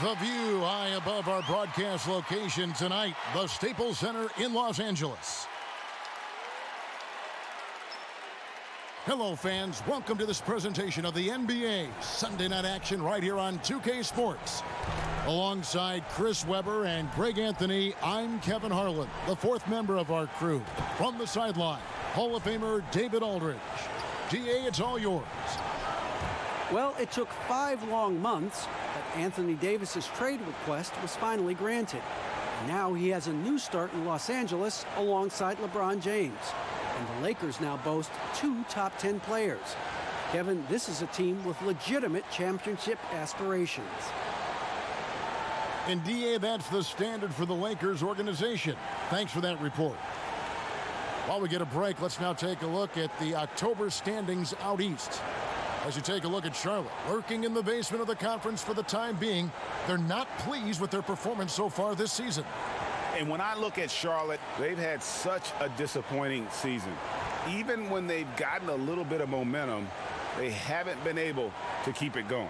The view high above our broadcast location tonight, the Staples Center in Los Angeles. Hello, fans. Welcome to this presentation of the NBA Sunday Night Action right here on 2K Sports. Alongside Chris Webber and Greg Anthony, I'm Kevin Harlan, the fourth member of our crew. From the sideline, Hall of Famer David Aldridge. DA, it's all yours. Well, it took 5 long months, but Anthony Davis's trade request was finally granted. And now he has a new start in Los Angeles alongside LeBron James. And the Lakers now boast 2 top 10 players. Kevin, this is a team with legitimate championship aspirations. And DA, that's the standard for the Lakers organization. Thanks for that report. While we get a break, let's now take a look at the October standings out east. As you take a look at Charlotte, lurking in the basement of the conference for the time being, they're not pleased with their performance so far this season. And when I look at Charlotte, they've had such a disappointing season. Even when they've gotten a little bit of momentum, they haven't been able to keep it going.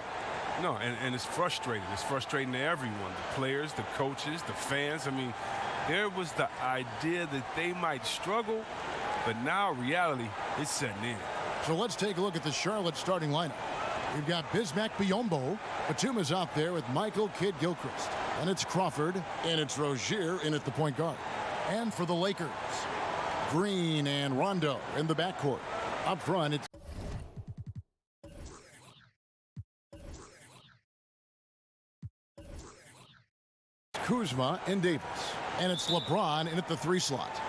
No, and it's frustrating. It's frustrating to everyone, the players, the coaches, the fans. I mean, there was the idea that they might struggle, but now reality is setting in. So let's take a look at the Charlotte starting lineup. We've got Bismack Biyombo. Batum is out there with Michael Kidd-Gilchrist. And it's Crawford, and it's Rozier in at the point guard. And for the Lakers, Green and Rondo in the backcourt. Up front, it's Kuzma and Davis. And it's LeBron in at the 3 slot.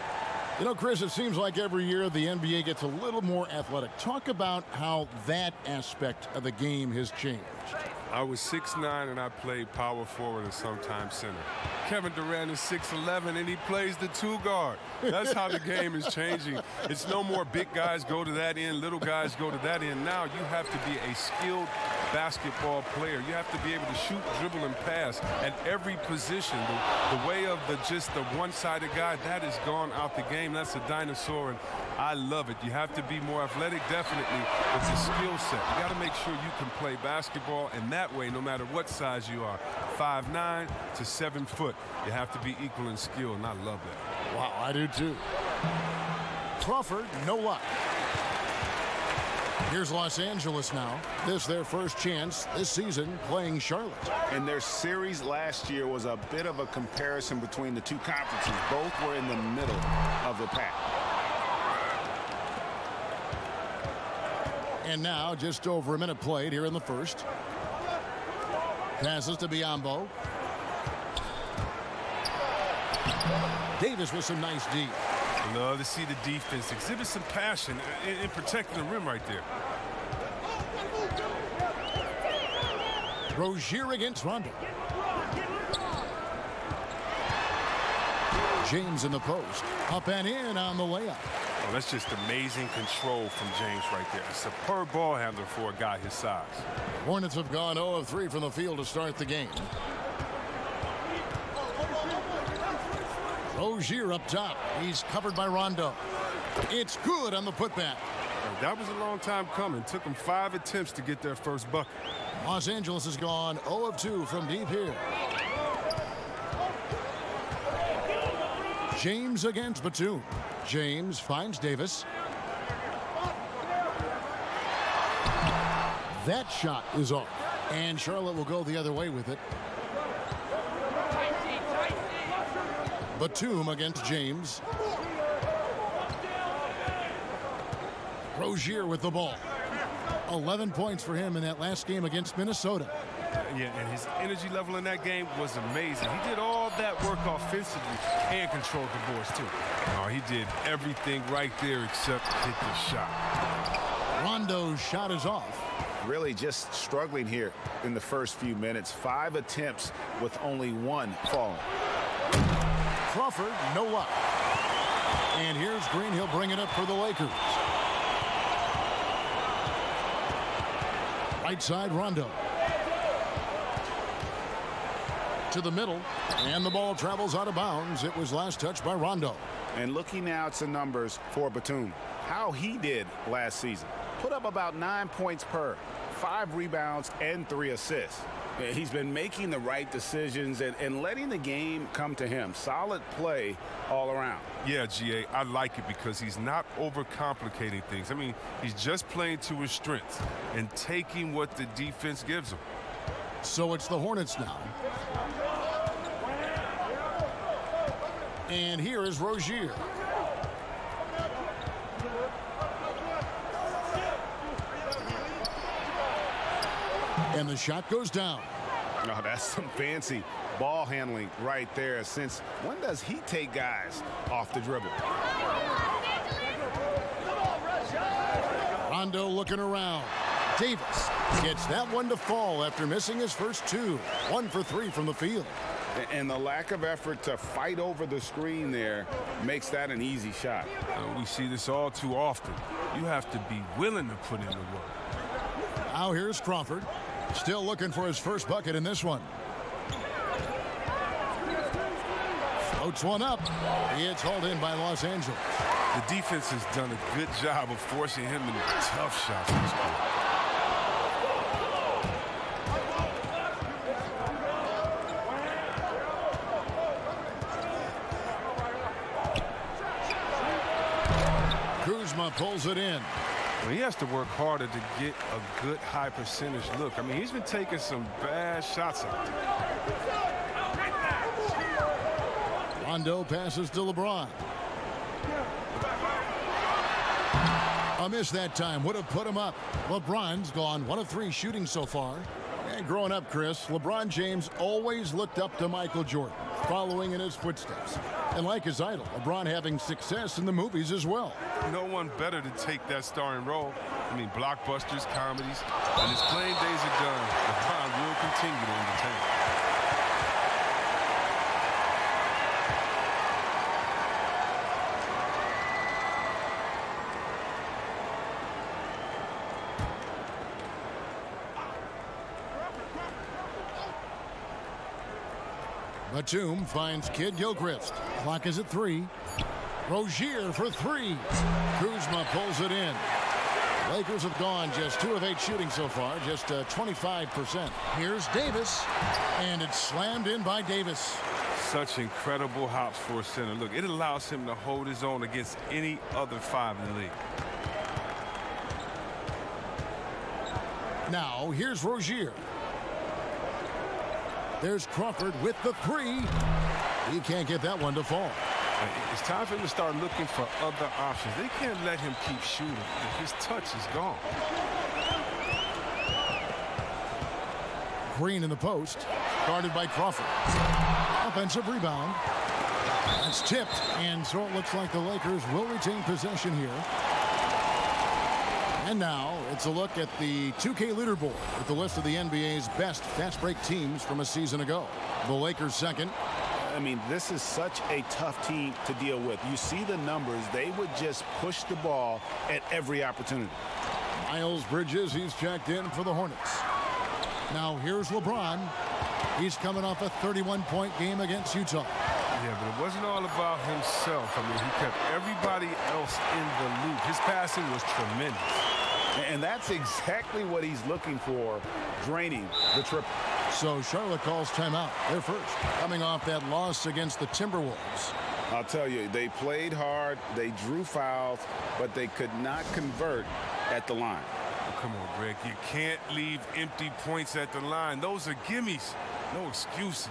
You know, Chris, it seems like every year the NBA gets a little more athletic. Talk about how that aspect of the game has changed. I was 6'9", and I played power forward and sometimes center. Kevin Durant is 6'11", and he plays the 2 guard. That's how the game is changing. It's no more big guys go to that end, little guys go to that end. Now you have to be a skilled basketball player. You have to be able to shoot, dribble, and pass at every position. The way of just the one-sided guy, that has gone out the game. That's a dinosaur, and I love it. You have to be more athletic, definitely, but the skill set. You got to make sure you can play basketball, and that way, no matter what size you are, 5'9" to 7 foot, you have to be equal in skill, and I love that. Wow, I do too. Crawford, no luck. Here's Los Angeles now. This their first chance this season playing Charlotte. And their series last year was a bit of a comparison between the 2 conferences. Both were in the middle of the pack. And now just over a minute played here in the first. Passes to Biyombo. Davis with some nice D. Love to see the defense exhibit some passion in protecting the rim right there. Rozier against Rondo. James in the post. Up and in on the layup. Oh, that's just amazing control from James right there. A superb ball handler for a guy his size. Hornets have gone 0 of 3 from the field to start the game. Rozier up top. He's covered by Rondo. It's good on the putback. That was a long time coming. Took them 5 attempts to get their first bucket. Los Angeles has gone 0 of 2 from deep here. James against Batum. James finds Davis. That shot is off. And Charlotte will go the other way with it. Batum against James. Rozier with the ball. 11 points for him in that last game against Minnesota. Yeah, and his energy level in that game was amazing. He did all that work offensively and controlled the boards, too. Oh, he did everything right there except hit the shot. Rondo's shot is off. Really just struggling here in the first few minutes. 5 attempts with only 1 falling. Crawford, no luck. And here's Green. He'll bring it up for the Lakers. Right side, Rondo. To the middle, and the ball travels out of bounds. It was last touched by Rondo. And looking now at some numbers for Batum, how he did last season. Put up about 9 points per, 5 rebounds, and 3 assists. He's been making the right decisions and letting the game come to him. Solid play all around. Yeah, GA, I like it because he's not overcomplicating things. I mean, he's just playing to his strengths and taking what the defense gives him. So it's the Hornets now. And here is Rozier. And the shot goes down. Oh, that's some fancy ball handling right there. Since when does he take guys off the dribble? Rondo looking around. Davis gets that one to fall after missing his first two. 1 for 3 from the field. And the lack of effort to fight over the screen there makes that an easy shot. We see this all too often. You have to be willing to put in the work. Now here's Crawford. Still looking for his first bucket in this one. Floats one up. It's hauled in by Los Angeles. The defense has done a good job of forcing him into tough shots in this quarter. Kuzma pulls it in. Well, he has to work harder to get a good high percentage look. I mean, he's been taking some bad shots out there. Rondo passes to LeBron. A miss that time would have put him up. LeBron's gone 1 of 3 shooting so far. And growing up, Chris, LeBron James always looked up to Michael Jordan, following in his footsteps. And like his idol, LeBron having success in the movies as well. No one better to take that starring role. I mean, blockbusters, comedies. When his playing days are done, LeBron will continue to entertain. Batum finds Kid Gilchrist. Clock is at 3. Rozier for 3. Kuzma pulls it in. Lakers have gone just 2 of 8 shooting so far, just 25%. Here's Davis, and it's slammed in by Davis. Such incredible hops for a center. Look, it allows him to hold his own against any other 5 in the league. Now, here's Rozier. There's Crawford with the 3. He can't get that one to fall. It's time for him to start looking for other options. They can't let him keep shooting. His touch is gone. Green in the post. Guarded by Crawford. Offensive rebound. That's tipped. And so it looks like the Lakers will retain possession here. And now it's a look at the 2K leaderboard with the list of the NBA's best fast break teams from a season ago. The Lakers second. I mean, this is such a tough team to deal with. You see the numbers. They would just push the ball at every opportunity. Miles Bridges, he's checked in for the Hornets. Now here's LeBron. He's coming off a 31-point game against Utah. Yeah, but it wasn't all about himself. I mean, he kept everybody else in the loop. His passing was tremendous. And that's exactly what he's looking for, draining the triple. So Charlotte calls timeout. They're first, coming off that loss against the Timberwolves. I'll tell you, they played hard, they drew fouls, but they could not convert at the line. Oh, come on, Greg. You can't leave empty points at the line. Those are gimmies, no excuses.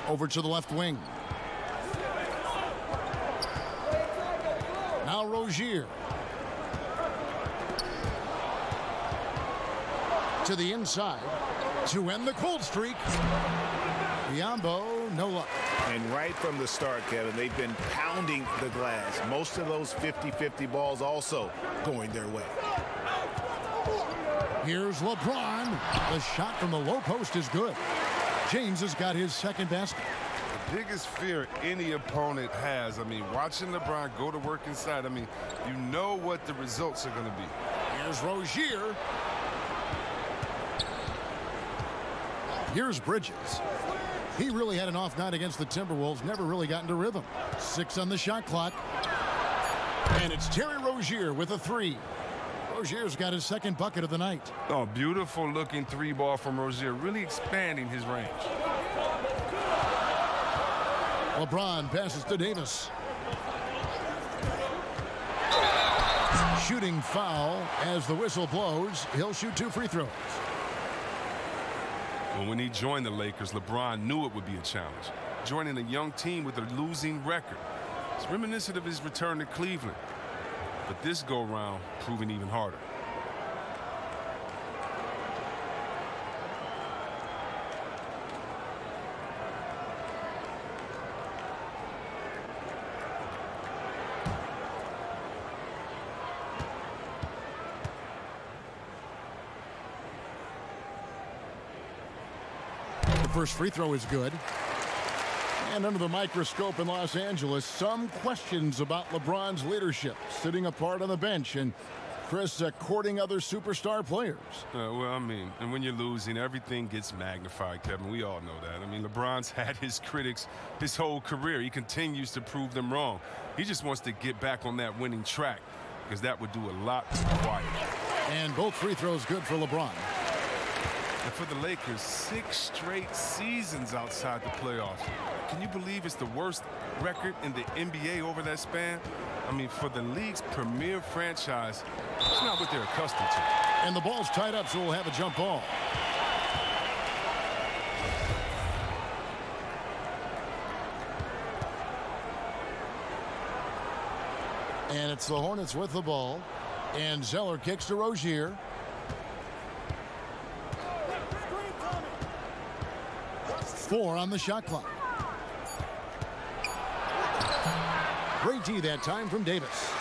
Over to the left wing. Now Rozier. To the inside to end the cold streak. Biombo, no luck. And right from the start, Kevin, they've been pounding the glass. Most of those 50-50 balls also going their way. Here's LeBron. The shot from the low post is good. James has got his second basket. The biggest fear any opponent has, I mean, watching LeBron go to work inside, I mean, you know what the results are going to be. Here's Rozier. Here's Bridges. He really had an off night against the Timberwolves, never really got into rhythm. 6 on the shot clock. And it's Terry Rozier with a 3. Rozier's got his second bucket of the night. Oh, beautiful looking 3-ball from Rozier, really expanding his range. LeBron passes to Davis. Shooting foul as the whistle blows. He'll shoot 2 free throws. Well, when he joined the Lakers, LeBron knew it would be a challenge. Joining a young team with a losing record. It's reminiscent of his return to Cleveland. But this go-round proving even harder. The first free throw is good. And under the microscope in Los Angeles, some questions about LeBron's leadership, sitting apart on the bench, and Chris courting other superstar players. Well, I mean, and when you're losing, everything gets magnified, Kevin. We all know that. I mean, LeBron's had his critics his whole career. He continues to prove them wrong. He just wants to get back on that winning track because that would do a lot to quiet. And both free throws good for LeBron. And for the Lakers, 6 straight seasons outside the playoffs. Can you believe it's the worst record in the NBA over that span? I mean, for the league's premier franchise, it's not what they're accustomed to. And the ball's tied up, so we'll have a jump ball. And it's the Hornets with the ball. And Zeller kicks to Rozier. Four on the shot clock. Great D that time from Davis.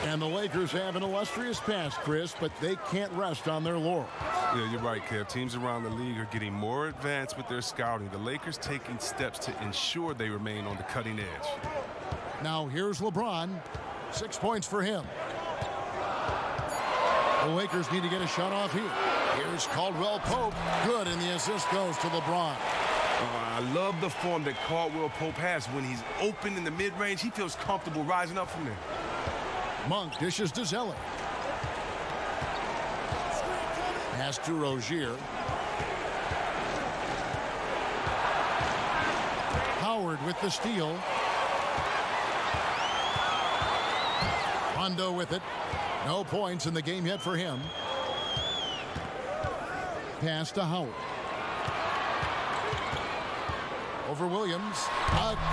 And the Lakers have an illustrious past, Chris, but they can't rest on their laurels. Yeah, you're right, Kev. Teams around the league are getting more advanced with their scouting. The Lakers taking steps to ensure they remain on the cutting edge. Now here's LeBron. 6 points for him. The Lakers need to get a shot off here. Here's Caldwell Pope. Good, and the assist goes to LeBron. I love the form that Caldwell Pope has. When he's open in the mid-range, he feels comfortable rising up from there. Monk dishes to Zeller. Pass to Rozier. Howard with the steal. Rondo with it. No points in the game yet for him. Pass to Howard. Over Williams.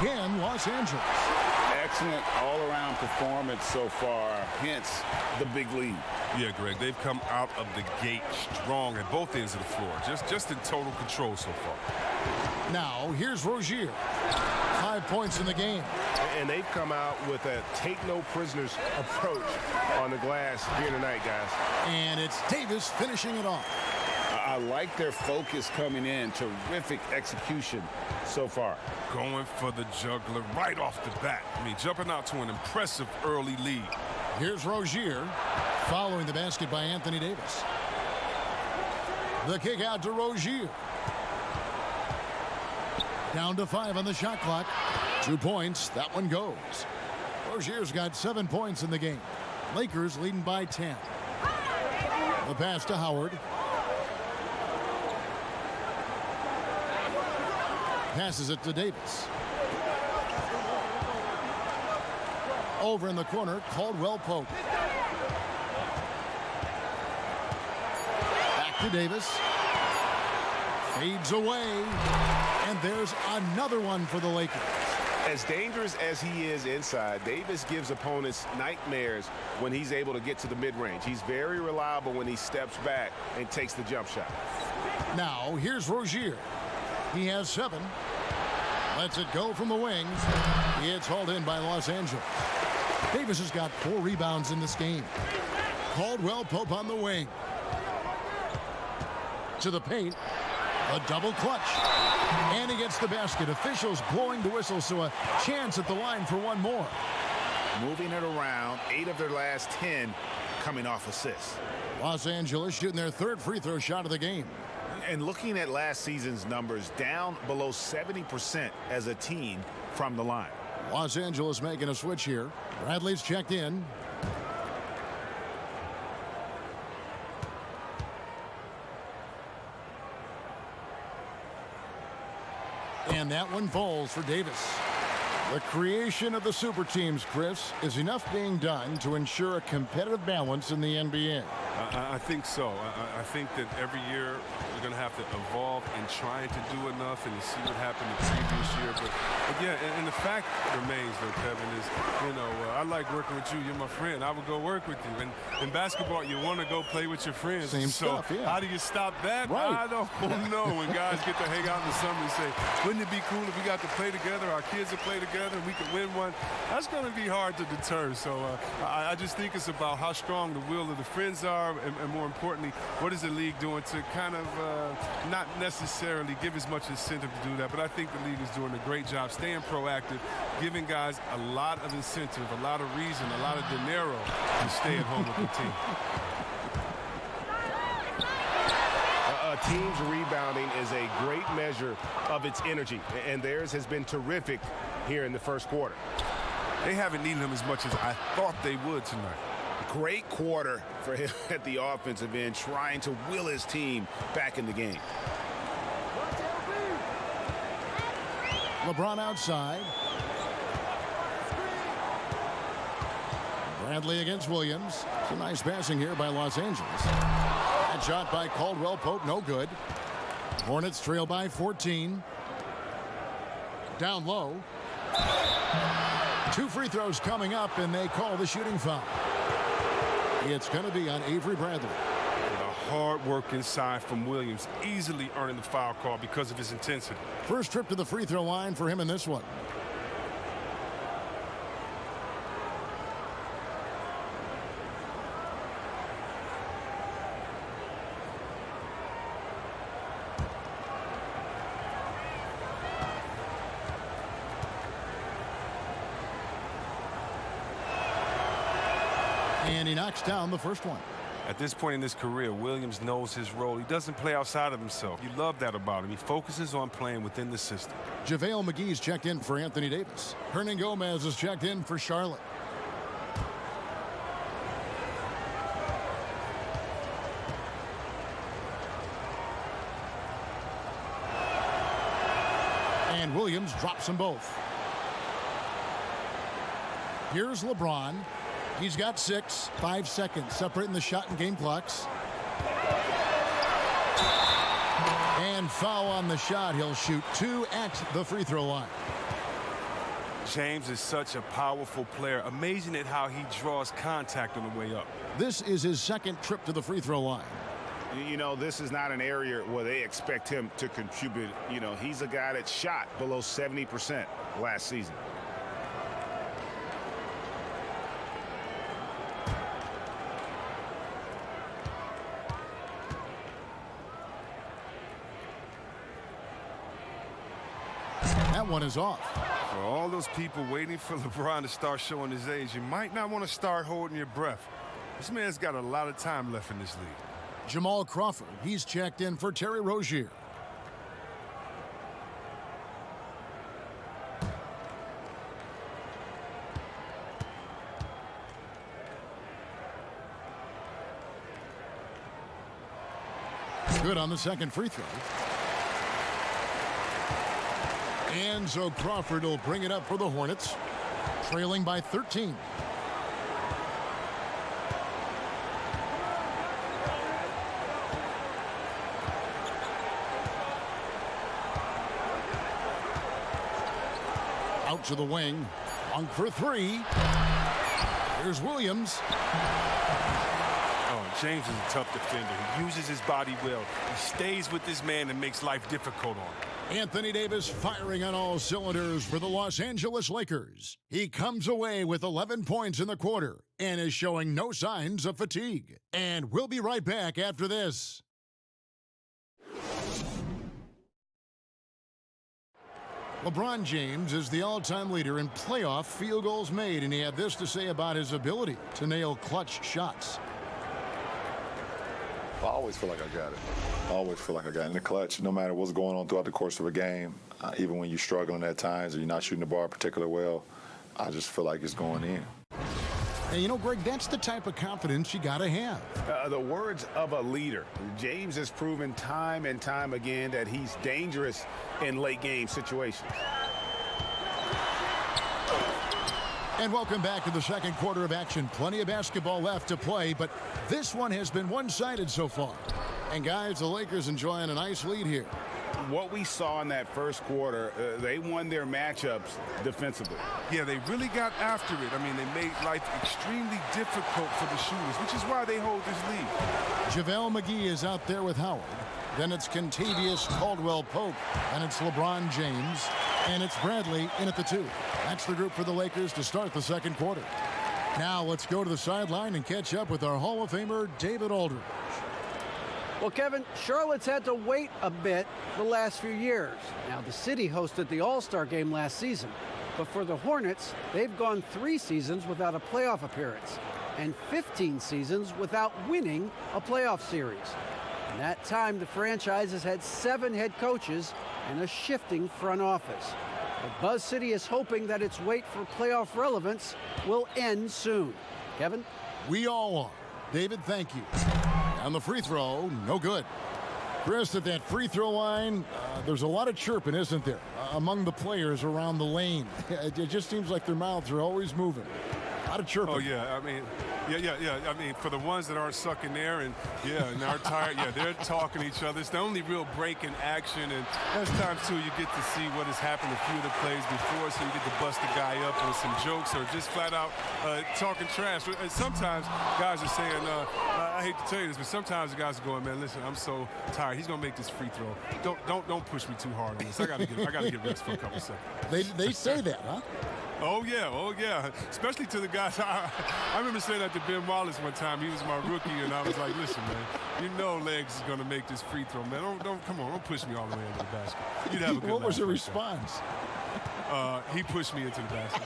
Again, Los Angeles. Excellent all-around performance so far, hence the big lead. Yeah, Greg, they've come out of the gate strong at both ends of the floor. Just in total control so far. Now, here's Rozier. 5 points in the game. And they've come out with a take-no-prisoners approach on the glass here tonight, guys. And it's Davis finishing it off. I like their focus coming in. Terrific execution so far. Going for the juggler right off the bat. I mean, jumping out to an impressive early lead. Here's Rozier following the basket by Anthony Davis. The kick out to Rozier. Down to 5 on the shot clock. 2 points. That one goes. Rozier's got 7 points in the game. Lakers leading by 10. The pass to Howard. Passes it to Davis. Over in the corner, Caldwell Pope. Back to Davis. Fades away. And there's another one for the Lakers. As dangerous as he is inside, Davis gives opponents nightmares when he's able to get to the mid-range. He's very reliable when he steps back and takes the jump shot. Now, here's Rozier. He has 7. Lets it go from the wing. It's hauled in by Los Angeles. Davis has got 4 rebounds in this game. Caldwell Pope on the wing. To the paint. A double clutch. And he gets the basket. Officials blowing the whistle, so a chance at the line for one more. Moving it around, 8 of their last 10 coming off assists. Los Angeles shooting their 3rd free throw shot of the game. And looking at last season's numbers, down below 70% as a team from the line. Los Angeles making a switch here. Bradley's checked in. And that one falls for Davis. The creation of the super teams, Chris, is enough being done to ensure a competitive balance in the NBA. I think so. I think that every year we're going to have to evolve in trying to do enough and to see what happened the previous year. But yeah, and the fact remains, though, Kevin, is, I like working with you. You're my friend. I would go work with you. And in basketball, you want to go play with your friends. Same stuff, yeah. How do you stop that? Right. I don't know. When guys get to hang out in the summer and say, wouldn't it be cool if we got to play together, our kids would play together, and we could win one? That's going to be hard to deter. So I just think it's about how strong the will of the friends are, and more importantly, what is the league doing to kind of not necessarily give as much incentive to do that, but I think the league is doing a great job staying proactive, giving guys a lot of incentive, a lot of reason, a lot of dinero to stay at home with the team. A team's rebounding is a great measure of its energy, and theirs has been terrific here in the first quarter. They haven't needed him as much as I thought they would tonight. Great quarter for him at the offensive end, trying to will his team back in the game. LeBron outside. Bradley against Williams. Some nice passing here by Los Angeles. That shot by Caldwell Pope, no good. Hornets trail by 14. Down low. 2 free throws coming up, and they call the shooting foul. It's going to be on Avery Bradley. The hard work inside from Williams, easily earning the foul call because of his intensity. First trip to the free throw line for him in this one. And he knocks down the first one. At this point in his career, Williams knows his role. He doesn't play outside of himself. You love that about him. He focuses on playing within the system. JaVale McGee's checked in for Anthony Davis. Hernan Gomez is checked in for Charlotte. And Williams drops them both. Here's LeBron. He's got 6, 5 seconds separating the shot and game clocks. And foul on the shot. He'll shoot 2 at the free throw line. James is such a powerful player. Amazing at how he draws contact on the way up. This is his 2nd trip to the free throw line. This is not an area where they expect him to contribute. He's a guy that shot below 70% last season. That one is off. For all those people waiting for LeBron to start showing his age, you might not want to start holding your breath. This man's got a lot of time left in this league. Jamal Crawford, he's checked in for Terry Rozier. Good on the 2nd free throw. And so Crawford will bring it up for the Hornets, trailing by 13. to the wing. Long for three. Here's Williams. Oh, James is a tough defender. He uses his body well. He stays with his man and makes life difficult on him. Anthony Davis firing on all cylinders for the Los Angeles Lakers. He comes away with 11 points in the quarter and is showing no signs of fatigue. And we'll be right back after this. LeBron James is the all-time leader in playoff field goals made, and he had this to say about his ability to nail clutch shots. I always feel like I got it. I always feel like I got it in the clutch, no matter what's going on throughout the course of a game. Even when you're struggling at times or you're not shooting the ball particularly well, I just feel like it's going in. And you know, Greg, that's the type of confidence you got to have. The words of a leader. James has proven time and time again that he's dangerous in late game situations. And welcome back to the second quarter of action. Plenty of basketball left to play, but this one has been one-sided so far. And guys, the Lakers enjoying a nice lead here. What we saw in that first quarter, they won their matchups defensively. Yeah, they really got after it. I mean, they made life extremely difficult for the shooters, which is why they hold this lead. JaVale McGee is out there with Howard. Then it's Kentavious Caldwell-Pope. And it's LeBron James. And it's Bradley in at the 2. That's the group for the Lakers to start the second quarter. Now let's go to the sideline and catch up with our Hall of Famer, David Aldridge. Well, Kevin, Charlotte's had to wait a bit the last few years. Now, the city hosted the All-Star game last season. But for the Hornets, they've gone 3 seasons without a playoff appearance and 15 seasons without winning a playoff series. In that time, the franchise has had 7 head coaches and a shifting front office. But Buzz City is hoping that its wait for playoff relevance will end soon. Kevin? We all are. David, thank you. On the free throw, no good. Chris, at that free throw line, there's a lot of chirping, isn't there, among the players around the lane. It just seems like their mouths are always moving. A lot of chirping. Oh, yeah. I mean, yeah. I mean, for the ones that aren't sucking there and are tired, they're talking to each other. It's the only real break in action, and there's times, too, you get to see what has happened a few of the plays before, so you get to bust the guy up with some jokes or just flat out talking trash. And sometimes guys are saying, I hate to tell you this, but sometimes the guys are going, man, listen, I'm so tired. He's going to make this free throw. Don't push me too hard on this. I got to get rest for a couple seconds. They say that, huh? Oh, yeah. Especially to the guys. I remember saying that to Ben Wallace one time. He was my rookie, and I was like, listen, man, you know Legs is going to make this free throw, man. Come on, don't push me all the way into the basket. You'd have a good What was the laugh. response? He pushed me into the basket.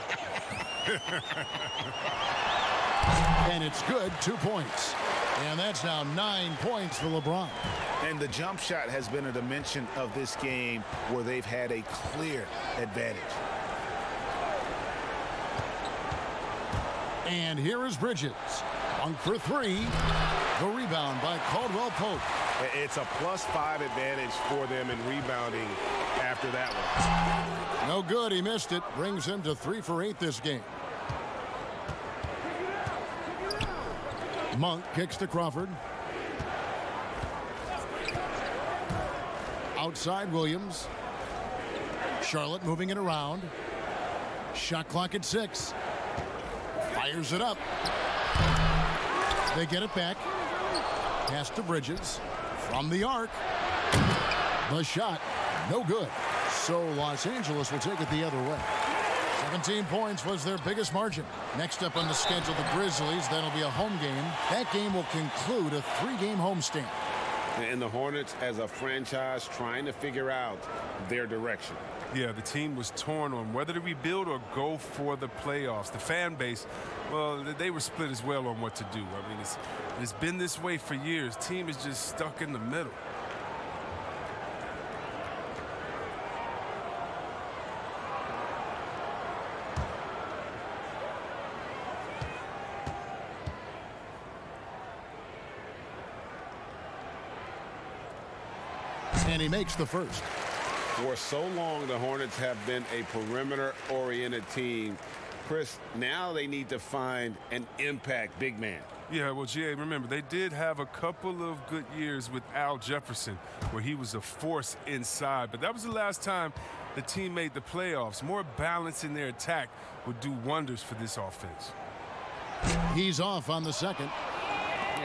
And it's good, 2 points. And that's now 9 points for LeBron. And the jump shot has been a dimension of this game where they've had a clear advantage. And here is Bridges. One for 3. The rebound by Caldwell-Pope. It's a +5 advantage for them in rebounding after that one. No good. He missed it. Brings him to 3 for 8 this game. Monk kicks to Crawford. Outside Williams. Charlotte moving it around. Shot clock at 6. Fires it up. They get it back. Pass to Bridges. From the arc. The shot, no good. So Los Angeles will take it the other way. 17 points was their biggest margin. Next up on the schedule, the Grizzlies. That'll be a home game. That game will conclude a 3-game homestand. And the Hornets, as a franchise, trying to figure out their direction. Yeah, the team was torn on whether to rebuild or go for the playoffs. The fan base, well, they were split as well on what to do. I mean, it's been this way for years. Team is just stuck in the middle. And he makes the first. For so long, the Hornets have been a perimeter-oriented team. Chris, now they need to find an impact big man. Yeah, well, G.A., remember, they did have a couple of good years with Al Jefferson where he was a force inside. But that was the last time the team made the playoffs. More balance in their attack would do wonders for this offense. He's off on the second.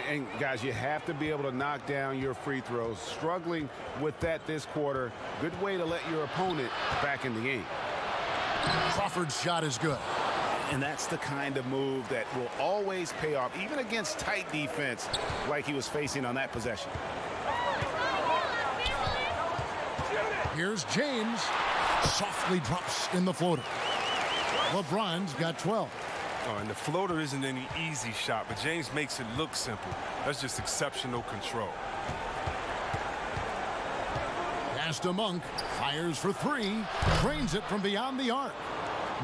And guys, you have to be able to knock down your free throws. Struggling with that this quarter. Good way to let your opponent back in the game. Crawford's shot is good. And that's the kind of move that will always pay off, even against tight defense like he was facing on that possession. Here's James. Softly drops in the floater. LeBron's got 12. Oh, and the floater isn't any easy shot, but James makes it look simple. That's just exceptional control. Pass to Monk. Fires for three. Drains it from beyond the arc.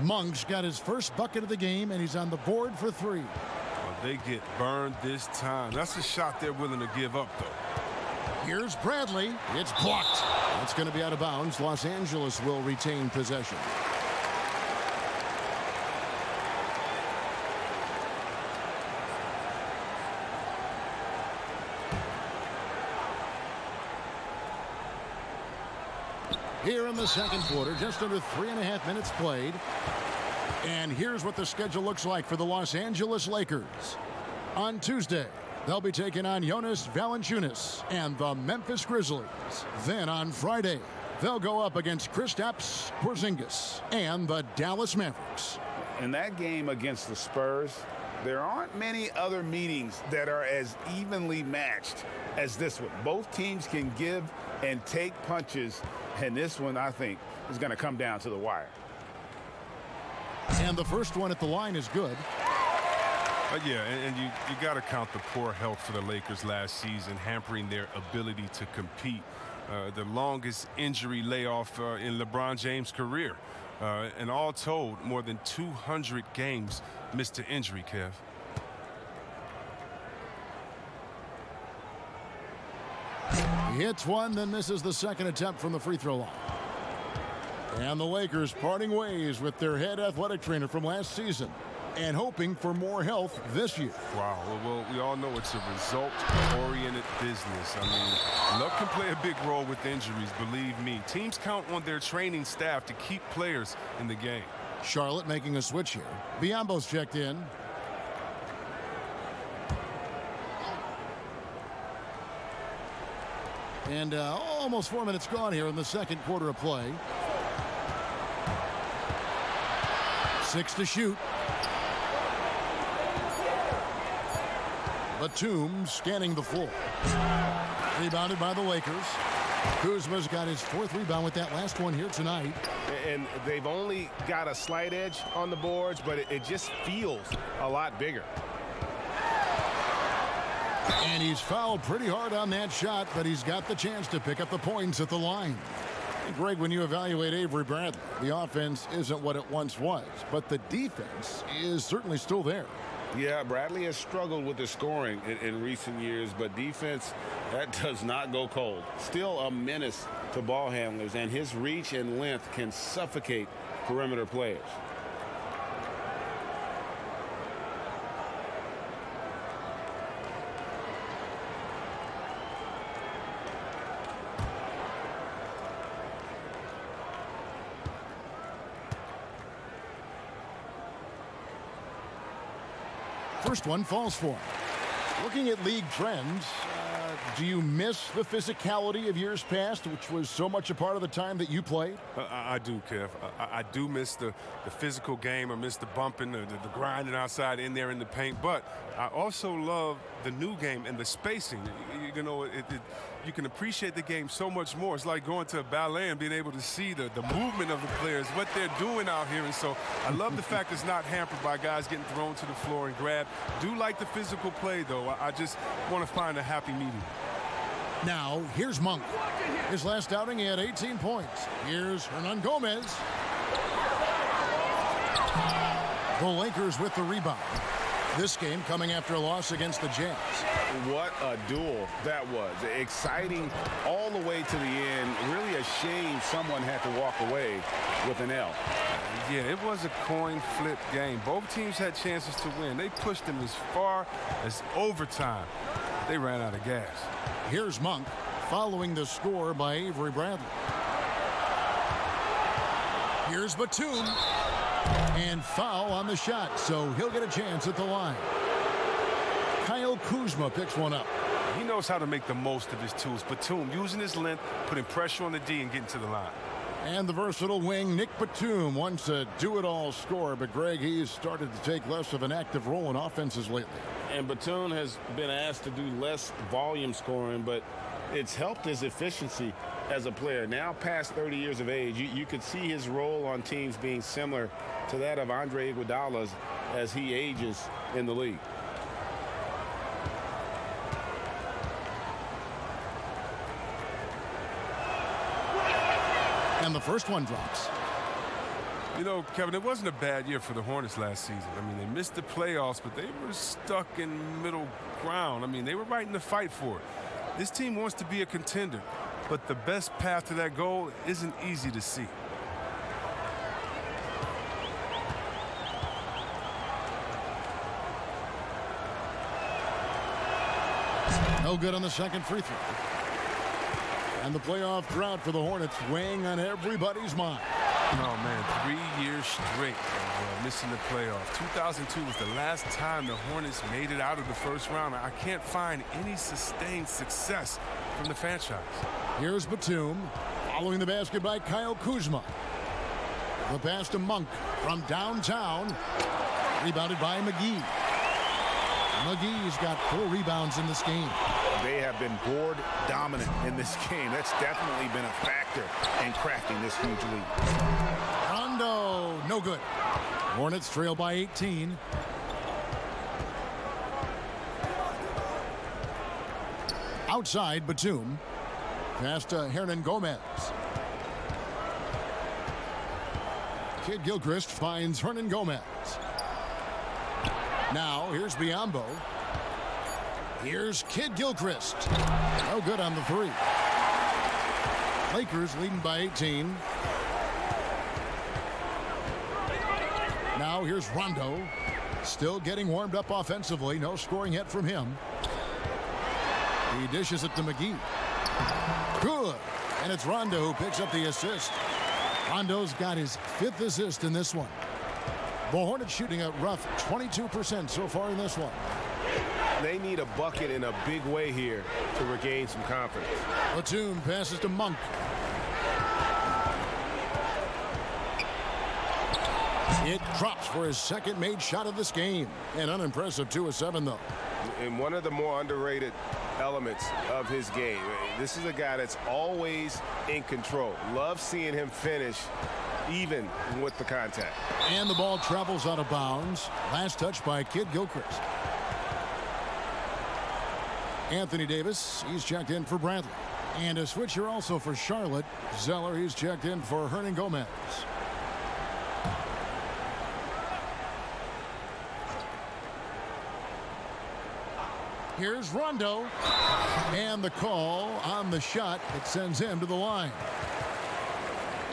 Monk's got his first bucket of the game, and he's on the board for three. Well, they get burned this time. That's a shot they're willing to give up, though. Here's Bradley. It's blocked. That's going to be out of bounds. Los Angeles will retain possession. Here in the second quarter, just under 3.5 minutes played. And here's what the schedule looks like for the Los Angeles Lakers. On Tuesday, they'll be taking on Jonas Valanciunas and the Memphis Grizzlies. Then on Friday, they'll go up against Kristaps Porzingis and the Dallas Mavericks. In that game against the Spurs, there aren't many other meetings that are as evenly matched as this one. Both teams can give and take punches, and this one, I think, is going to come down to the wire. And the first one at the line is good. Yeah, and you got to count the poor health for the Lakers last season, hampering their ability to compete. The longest injury layoff in LeBron James' career. And all told, more than 200 games missed to injury, Kev. He hits one, then misses the second attempt from the free throw line. And the Lakers parting ways with their head athletic trainer from last season and hoping for more health this year. Wow, well, we all know it's a result-oriented business. I mean, luck can play a big role with injuries, believe me. Teams count on their training staff to keep players in the game. Charlotte making a switch here. Biombo's checked in. And almost 4 minutes gone here in the second quarter of play. 6 to shoot. Batum scanning the floor. Rebounded by the Lakers. Kuzma's got his 4th rebound with that last one here tonight. And they've only got a slight edge on the boards, but it just feels a lot bigger. And he's fouled pretty hard on that shot, but he's got the chance to pick up the points at the line. Greg, when you evaluate Avery Bradley, the offense isn't what it once was, but the defense is certainly still there. Yeah, Bradley has struggled with the scoring in recent years, but defense, that does not go cold. Still a menace to ball handlers, and his reach and length can suffocate perimeter players. First one falls for him. Looking at league trends, do you miss the physicality of years past, which was so much a part of the time that you played? I do, Kev. I do miss the physical game. I miss the bumping, the grinding outside in there in the paint. But I also love the new game and the spacing. You know, you can appreciate the game so much more. It's like going to a ballet and being able to see the movement of the players, what they're doing out here. And so I love the fact it's not hampered by guys getting thrown to the floor and grabbed. Do like the physical play, though. I just want to find a happy medium. Now, here's Monk. His last outing, he had 18 points. Here's Hernan Gomez. The Lakers with the rebound. This game coming after a loss against the Jazz. What a duel that was. Exciting all the way to the end. Really a shame someone had to walk away with an L. Yeah, it was a coin flip game. Both teams had chances to win. They pushed them as far as overtime. They ran out of gas. Here's Monk following the score by Avery Bradley. Here's Batum. And foul on the shot, so he'll get a chance at the line. Kyle Kuzma picks one up. He knows how to make the most of his tools. Batum using his length, putting pressure on the D and getting to the line. And the versatile wing, Nick Batum, wants a do-it-all scorer, but Greg, he's started to take less of an active role in offenses lately. And Batum has been asked to do less volume scoring, but it's helped his efficiency as a player. Now past 30 years of age, you could see his role on teams being similar to that of Andre Iguodala's as he ages in the league. And the first one drops. You know, Kevin, it wasn't a bad year for the Hornets last season. I mean, they missed the playoffs, but they were stuck in middle ground. I mean, they were right in the fight for it. This team wants to be a contender, but the best path to that goal isn't easy to see. No good on the second free throw. And the playoff drought for the Hornets weighing on everybody's mind. Oh, man, 3 years straight of missing the playoffs. 2002 was the last time the Hornets made it out of the first round. I can't find any sustained success from the franchise. Here's Batum, following the basket by Kyle Kuzma. The pass to Monk from downtown, rebounded by McGee. McGee's got 4 rebounds in this game. They have been board dominant in this game. That's definitely been a factor in crafting this huge lead. Rondo, no good. Hornets trail by 18. Outside, Batum. Pass to Hernan Gomez. Kid Gilchrist finds Hernan Gomez. Now, here's Biyombo. Here's Kid Gilchrist. No good on the 3. Lakers leading by 18. Now here's Rondo. Still getting warmed up offensively. No scoring yet from him. He dishes it to McGee. Good. And it's Rondo who picks up the assist. Rondo's got his 5th assist in this one. The Hornets shooting a rough 22% so far in this one. They need a bucket in a big way here to regain some confidence. Batum passes to Monk. It drops for his second made shot of this game. An unimpressive 2 of 7, though. And one of the more underrated elements of his game. This is a guy that's always in control. Love seeing him finish even with the contact. And the ball travels out of bounds. Last touch by Kid Gilchrist. Anthony Davis, he's checked in for Bradley. And a switcher also for Charlotte. Zeller, he's checked in for Hernan Gomez. Here's Rondo. And the call on the shot that sends him to the line.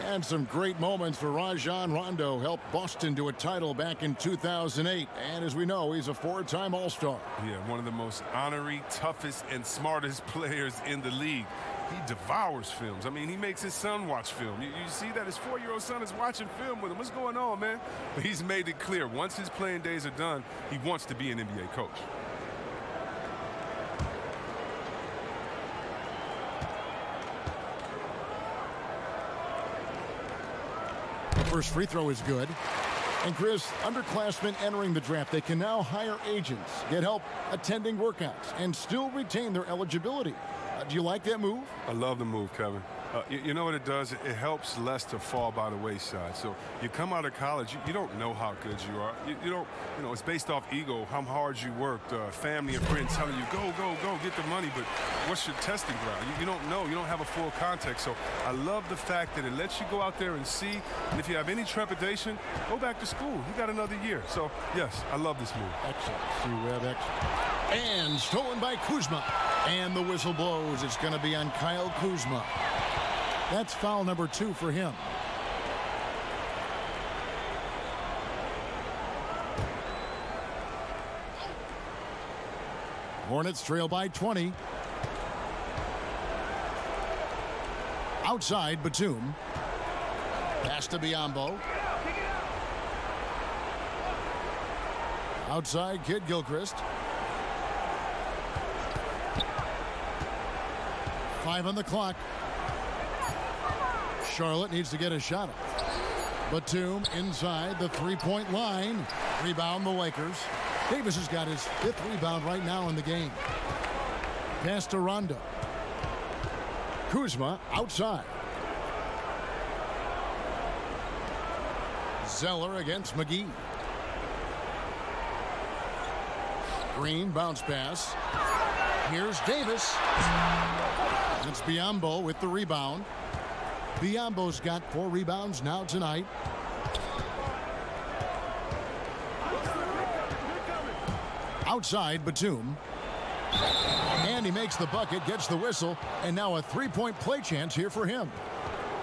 And some great moments for Rajon Rondo. Helped Boston to a title back in 2008. And as we know, he's a 4-time All-Star. Yeah, one of the most honorary, toughest, and smartest players in the league. He devours films. I mean, he makes his son watch film. You see that his 4-year-old son is watching film with him. What's going on, man? But he's made it clear, once his playing days are done, he wants to be an NBA coach. First free throw is good. And Chris, underclassmen entering the draft, they can now hire agents, get help attending workouts, and still retain their eligibility. Do you like that move? I love the move, Kevin. You know what it does? It helps less to fall by the wayside. So you come out of college, you don't know how good you are. You don't, it's based off ego, how hard you worked, family and friends telling you, go, get the money, but what's your testing ground? You don't know. You don't have a full context. So I love the fact that it lets you go out there and see, and if you have any trepidation, go back to school. You got another year. So, yes, I love this move. Excellent. Excellent. And stolen by Kuzma. And the whistle blows. It's going to be on Kyle Kuzma. That's foul number 2 for him. Hornets trail by 20. Outside, Batum. Pass to Biyombo. Outside, Kid Gilchrist. 5 on the clock. Charlotte needs to get a shot up. Batum inside the three-point line. Rebound the Lakers. Davis has got his 5th rebound right now in the game. Pass to Rondo. Kuzma outside. Zeller against McGee. Green bounce pass. Here's Davis. It's Biyombo with the rebound. Biyombo's got 4 rebounds now tonight. Outside, Batum. And he makes the bucket, gets the whistle, and now a 3-point play chance here for him.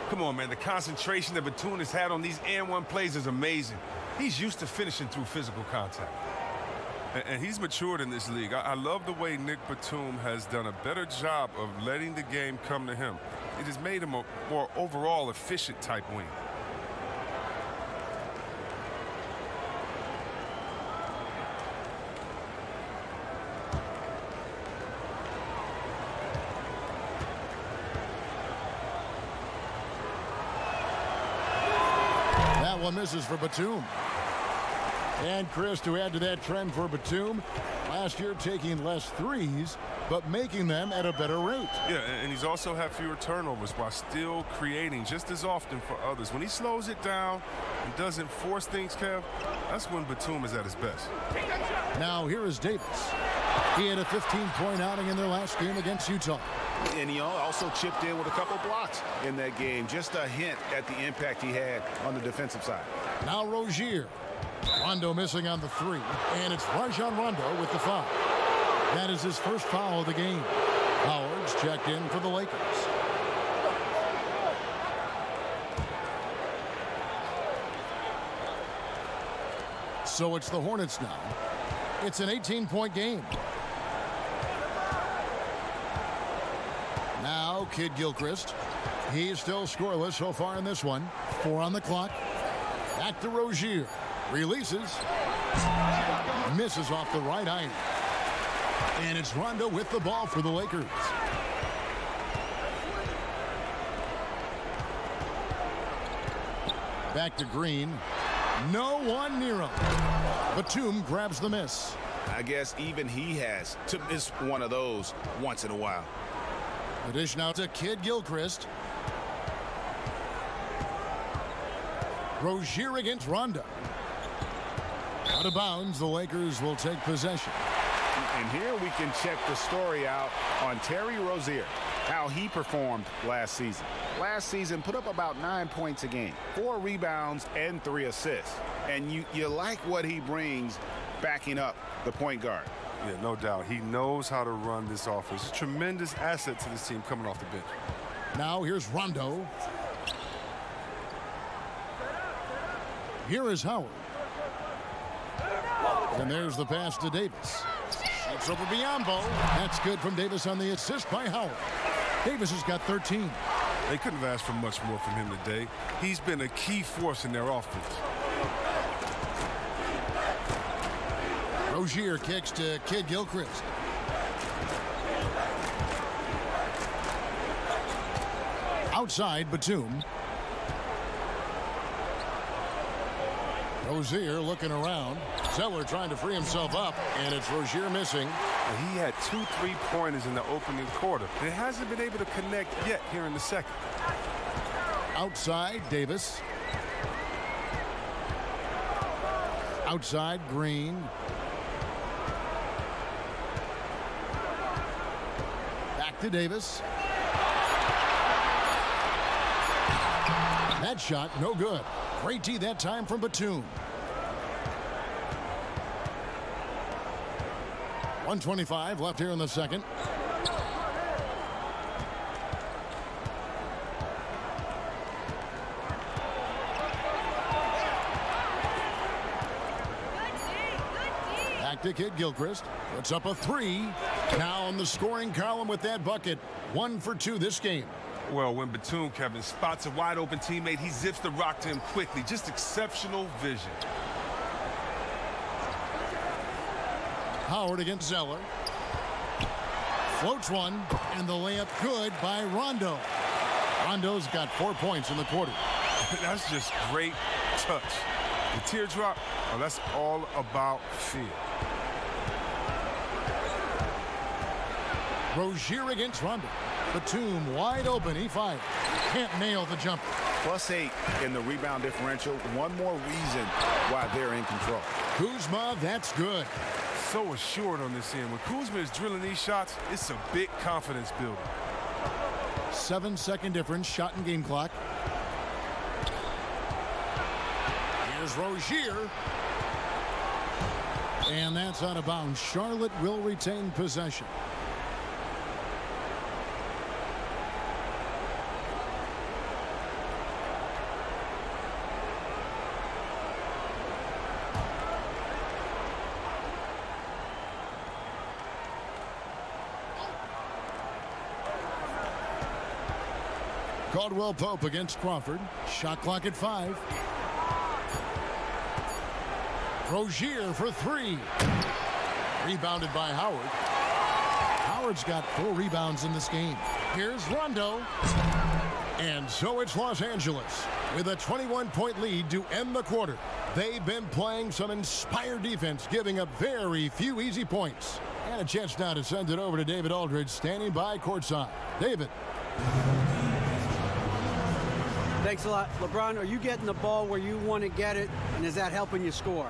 Come on, man. The concentration that Batum has had on these and-one plays is amazing. He's used to finishing through physical contact. And he's matured in this league. I love the way Nick Batum has done a better job of letting the game come to him. It has made him a more overall efficient type wing. That one misses for Batum. And Chris, to add to that trend for Batum, last year taking less threes, but making them at a better rate. Yeah, and he's also had fewer turnovers while still creating just as often for others. When he slows it down and doesn't force things, Kev, that's when Batum is at his best. Now here is Davis. He had a 15-point outing in their last game against Utah. And he also chipped in with a couple blocks in that game. Just a hint at the impact he had on the defensive side. Now Rozier. Rondo missing on the 3, and it's Rajon Rondo with the foul. That is his first foul of the game. Howard's checked in for the Lakers. So it's the Hornets now. It's an 18-point game. Now Kid Gilchrist. He's still scoreless so far in this one. 4 on the clock. Back to Rozier. Releases. Misses off the right iron. And it's Rondo with the ball for the Lakers. Back to Green. No one near him. Batum grabs the miss. I guess even he has to miss one of those once in a while. The dish now to Kid Gilchrist. Rozier against Rondo. Out of bounds, the Lakers will take possession. And here we can check the story out on Terry Rozier, how he performed last season. Last season put up about 9 points a game, 4 rebounds and 3 assists. And you like what he brings backing up the point guard. Yeah, no doubt. He knows how to run this offense. A tremendous asset to this team coming off the bench. Now here's Rondo. Here is Howard. And there's the pass to Davis. Shoots over Biyombo. That's good from Davis on the assist by Howard. Davis has got 13. They couldn't have asked for much more from him today. He's been a key force in their offense. Rozier kicks to Kid Gilchrist. Outside, Batum. Rozier looking around. Zeller trying to free himself up, and it's Rozier missing. He had 2 3-pointers in the opening quarter. It hasn't been able to connect yet here in the second. Outside, Davis. Outside, Green. Back to Davis. That shot, no good. Great D that time from Batum. 1:25 left here in the second. Back to Kid Gilchrist. Puts up a 3. Now on the scoring column with that bucket. 1 for 2 this game. Well, when Batum, Kevin, spots a wide-open teammate, he zips the rock to him quickly. Just exceptional vision. Howard against Zeller. Floats one, and the layup good by Rondo. Rondo's got 4 points in the quarter. That's just great touch. The teardrop, oh, that's all about feel. Rozier against Rondo. Batum wide open, he fires. Can't nail the jumper. +8 in the rebound differential. One more reason why they're in control. Kuzma, that's good. So assured on this end. When Kuzma is drilling these shots, it's a big confidence builder. 7-second difference, shot and game clock. Here's Rozier. And that's out of bounds. Charlotte will retain possession. Caldwell Pope against Crawford. Shot clock at 5. Rozier for 3. Rebounded by Howard. Howard's got 4 rebounds in this game. Here's Rondo. And so it's Los Angeles with a 21-point lead to end the quarter. They've been playing some inspired defense, giving up very few easy points. And a chance now to send it over to David Aldridge, standing by courtside. David. Thanks a lot. LeBron, are you getting the ball where you want to get it, and is that helping you score?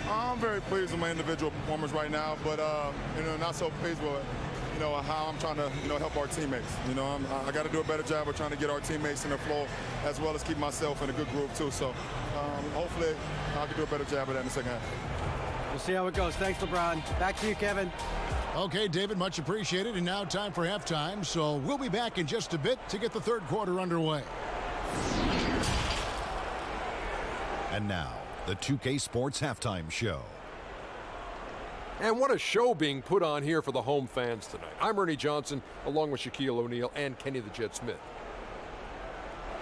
I'm very pleased with my individual performance right now, but not so pleased with how I'm trying to help our teammates. I got to do a better job of trying to get our teammates in the flow, as well as keep myself in a good groove too. So hopefully I can do a better job of that in the second half. We'll see how it goes. Thanks, LeBron. Back to you, Kevin. Okay, David, much appreciated. And now time for halftime. So we'll be back in just a bit to get the third quarter underway. And now, the 2K Sports Halftime Show. And what a show being put on here for the home fans tonight. I'm Ernie Johnson, along with Shaquille O'Neal and Kenny the Jet Smith.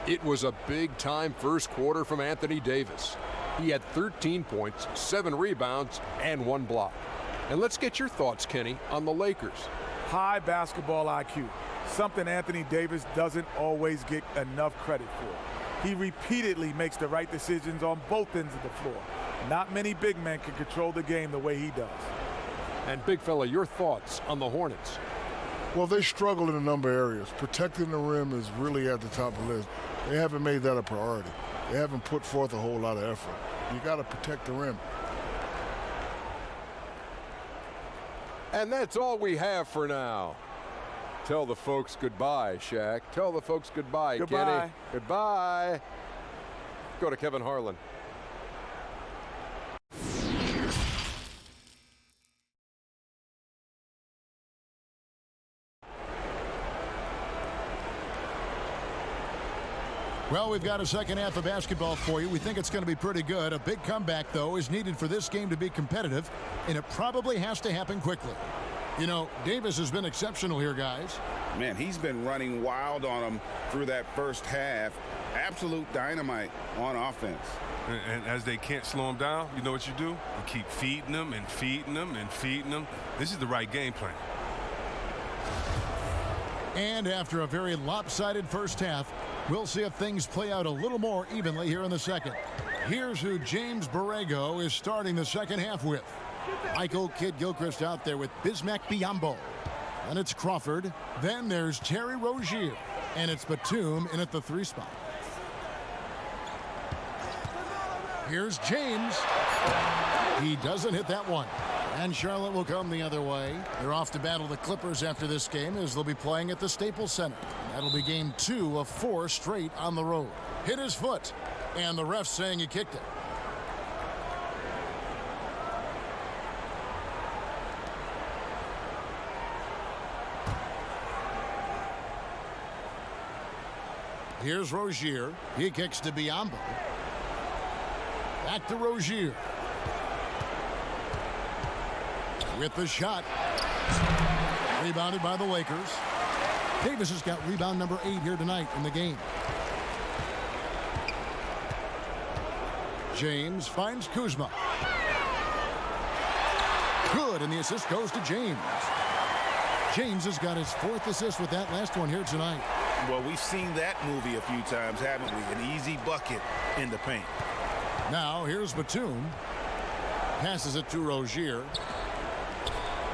It was a big-time first quarter from Anthony Davis. He had 13 points, 7 rebounds, and 1 block. And let's get your thoughts, Kenny, on the Lakers. High basketball IQ, something Anthony Davis doesn't always get enough credit for. He repeatedly makes the right decisions on both ends of the floor. Not many big men can control the game the way he does. And big fella, your thoughts on the Hornets? Well, they struggle in a number of areas. Protecting the rim is really at the top of the list. They haven't made that a priority. They haven't put forth a whole lot of effort. You got to protect the rim. And that's all we have for now. Tell the folks goodbye, Shaq. Tell the folks goodbye, Goodbye. Kenny. Goodbye. Go to Kevin Harlan. Well, we've got a second half of basketball for you. We think it's going to be pretty good. A big comeback, though, is needed for this game to be competitive, and it probably has to happen quickly. Davis has been exceptional here, guys. Man, he's been running wild on them through that first half. Absolute dynamite on offense. And as they can't slow him down, you know what you do? You keep feeding them and feeding them and feeding them. This is the right game plan. And after a very lopsided first half, we'll see if things play out a little more evenly here in the second. Here's who James Borrego is starting the second half with. Michael Kidd-Gilchrist out there with Bismack Biyombo. And it's Crawford. Then there's Terry Rozier. And it's Batum in at the 3 spot. Here's James. He doesn't hit that one. And Charlotte will come the other way. They're off to battle the Clippers after this game, as they'll be playing at the Staples Center. That'll be game 2 of 4 straight on the road. Hit his foot, and the ref saying he kicked it. Here's Rozier. He kicks to Biyombo. Back to Rozier. With the shot. Rebounded by the Lakers. Davis has got rebound number 8 here tonight in the game. James finds Kuzma. Good, and the assist goes to James. James has got his 4th assist with that last one here tonight. Well, we've seen that movie a few times, haven't we? An easy bucket in the paint. Now, here's Batum. Passes it to Rozier.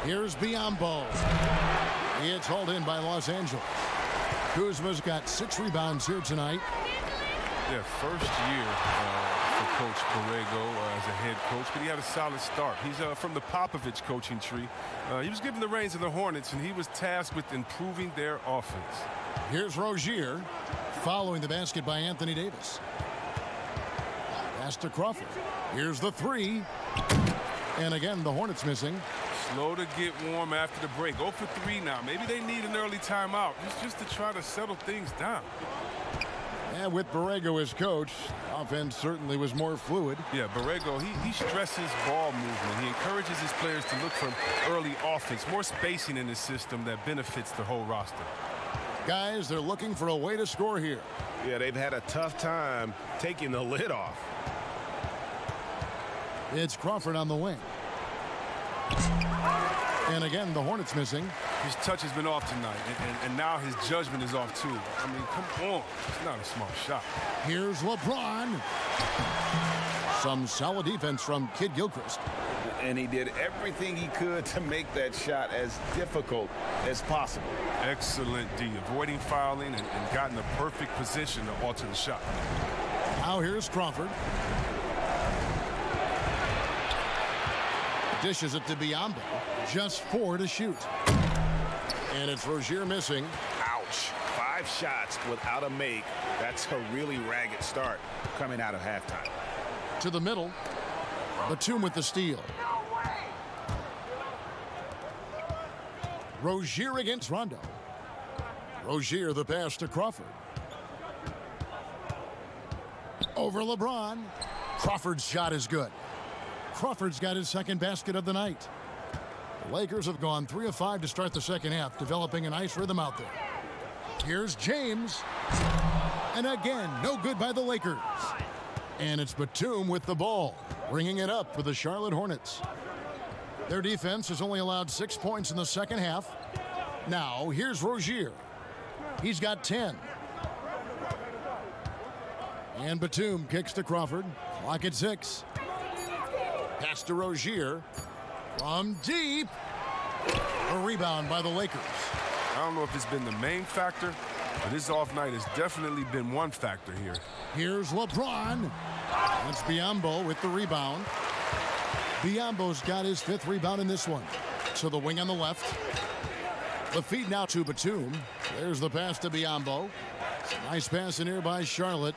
Here's Biyombo. It's hauled in by Los Angeles. Kuzma's got 6 rebounds here tonight. Yeah, first year for Coach Borrego as a head coach, but he had a solid start. He's from the Popovich coaching tree. He was given the reins of the Hornets, and he was tasked with improving their offense. Here's Rozier, following the basket by Anthony Davis. Pass to Crawford. Here's the 3. And again, the Hornets missing. Slow to get warm after the break. 0 for 3 now. Maybe they need an early timeout just to try to settle things down. And with Borrego as coach, offense certainly was more fluid. Yeah, Borrego, he stresses ball movement. He encourages his players to look for early offense, more spacing in the system that benefits the whole roster. Guys, they're looking for a way to score here. Yeah, they've had a tough time taking the lid off. It's Crawford on the wing. And again, the Hornets missing. His touch has been off tonight, and now his judgment is off too. I mean, come on. It's not a small shot. Here's LeBron. Some solid defense from Kid Gilchrist. And he did everything he could to make that shot as difficult as possible. Excellent D, avoiding fouling and got in the perfect position to alter the shot. Now here's Crawford. Dishes it to Biyombo. Just 4 to shoot. And it's Rozier missing. Ouch. 5 shots without a make. That's a really ragged start coming out of halftime. To the middle. Batum with the steal. Rozier against Rondo. Rozier the pass to Crawford. Over LeBron. Crawford's shot is good. Crawford's got his 2nd basket of the night. The Lakers have gone 3 of 5 to start the second half, developing a nice rhythm out there. Here's James. And again, no good by the Lakers. And it's Batum with the ball, bringing it up for the Charlotte Hornets. Their defense has only allowed 6 points in the second half. Now, here's Rozier. He's got 10. And Batum kicks to Crawford. Clock at 6. Pass to Rozier. From deep. A rebound by the Lakers. I don't know if it's been the main factor, but his off night has definitely been one factor here. Here's LeBron. That's Biyombo with the rebound. Biyombo's got his 5th rebound in this one. To the wing on the left. The feed now to Batum. There's the pass to Biyombo. Nice pass in here by Charlotte.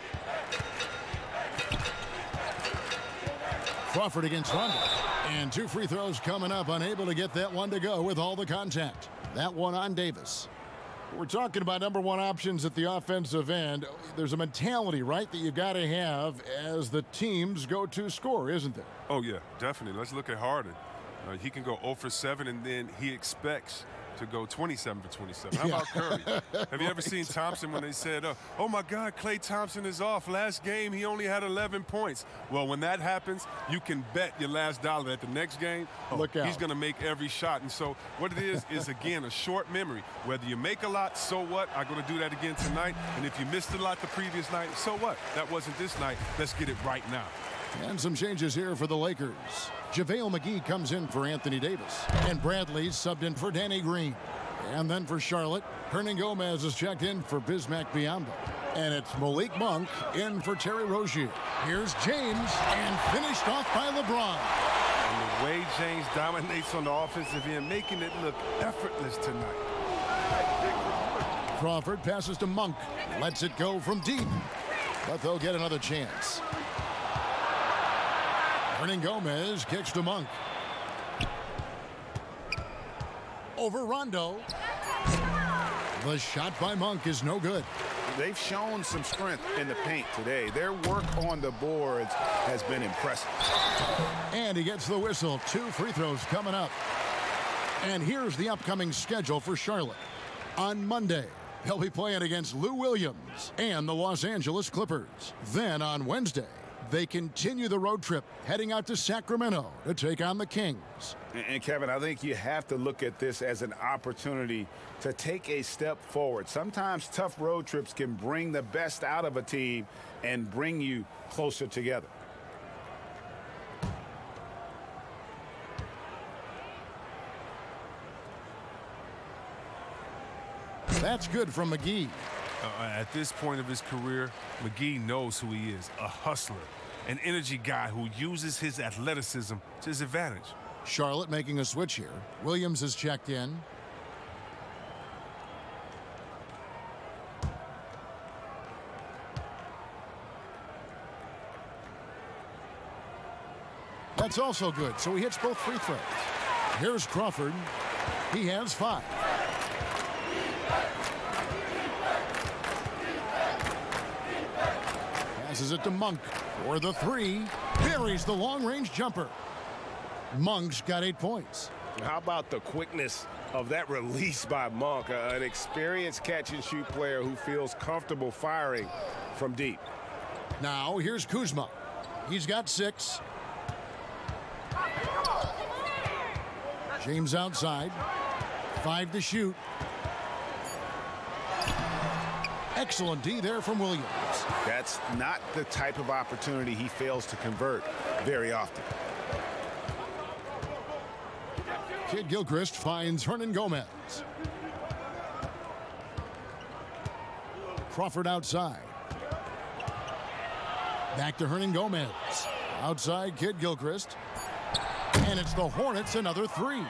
Crawford against Rondo. And 2 free throws coming up, unable to get that one to go with all the contact. That one on Davis. We're talking about number 1 options at the offensive end. There's a mentality, right, that you've got to have as the teams go to score, isn't there? Oh, yeah, definitely. Let's look at Harden. He can go 0 for 7, and then he expects to go 27 for 27. How about Curry? Have you ever seen Thompson when they said, oh, my God, Klay Thompson is off. Last game, he only had 11 points. Well, when that happens, you can bet your last dollar that the next game, look out, he's going to make every shot. And so what it is, again, a short memory. Whether you make a lot, so what? I'm going to do that again tonight. And if you missed a lot the previous night, so what? That wasn't this night. Let's get it right now. And some changes here for the Lakers. JaVale McGee comes in for Anthony Davis. And Bradley's subbed in for Danny Green. And then for Charlotte, Hernan Gomez is checked in for Bismack Biyombo. And it's Malik Monk in for Terry Rozier. Here's James, and finished off by LeBron. And the way James dominates on the offensive end, making it look effortless tonight. Crawford passes to Monk. Lets it go from deep. But they'll get another chance. Hernan Gomez kicks to Monk. Over Rondo. The shot by Monk is no good. They've shown some strength in the paint today. Their work on the boards has been impressive. And he gets the whistle. 2 free throws coming up. And here's the upcoming schedule for Charlotte. On Monday, they'll be playing against Lou Williams and the Los Angeles Clippers. Then on Wednesday, they continue the road trip, heading out to Sacramento to take on the Kings. And Kevin, I think you have to look at this as an opportunity to take a step forward. Sometimes tough road trips can bring the best out of a team and bring you closer together. That's good from McGee. At this point of his career, McGee knows who he is, a hustler, an energy guy who uses his athleticism to his advantage. Charlotte making a switch here. Williams is checked in. That's also good, so he hits both free throws. Here's Crawford. He has 5. Passes it to Monk for the 3. Buries the long-range jumper. Monk's got 8 points. How about the quickness of that release by Monk, an experienced catch-and-shoot player who feels comfortable firing from deep. Now here's Kuzma. He's got 6. James outside. 5 to shoot. Excellent D there from Williams. That's not the type of opportunity he fails to convert very often. Kid Gilchrist finds Hernan Gomez. Crawford outside. Back to Hernan Gomez. Outside Kid Gilchrist. And it's the Hornets, another 3.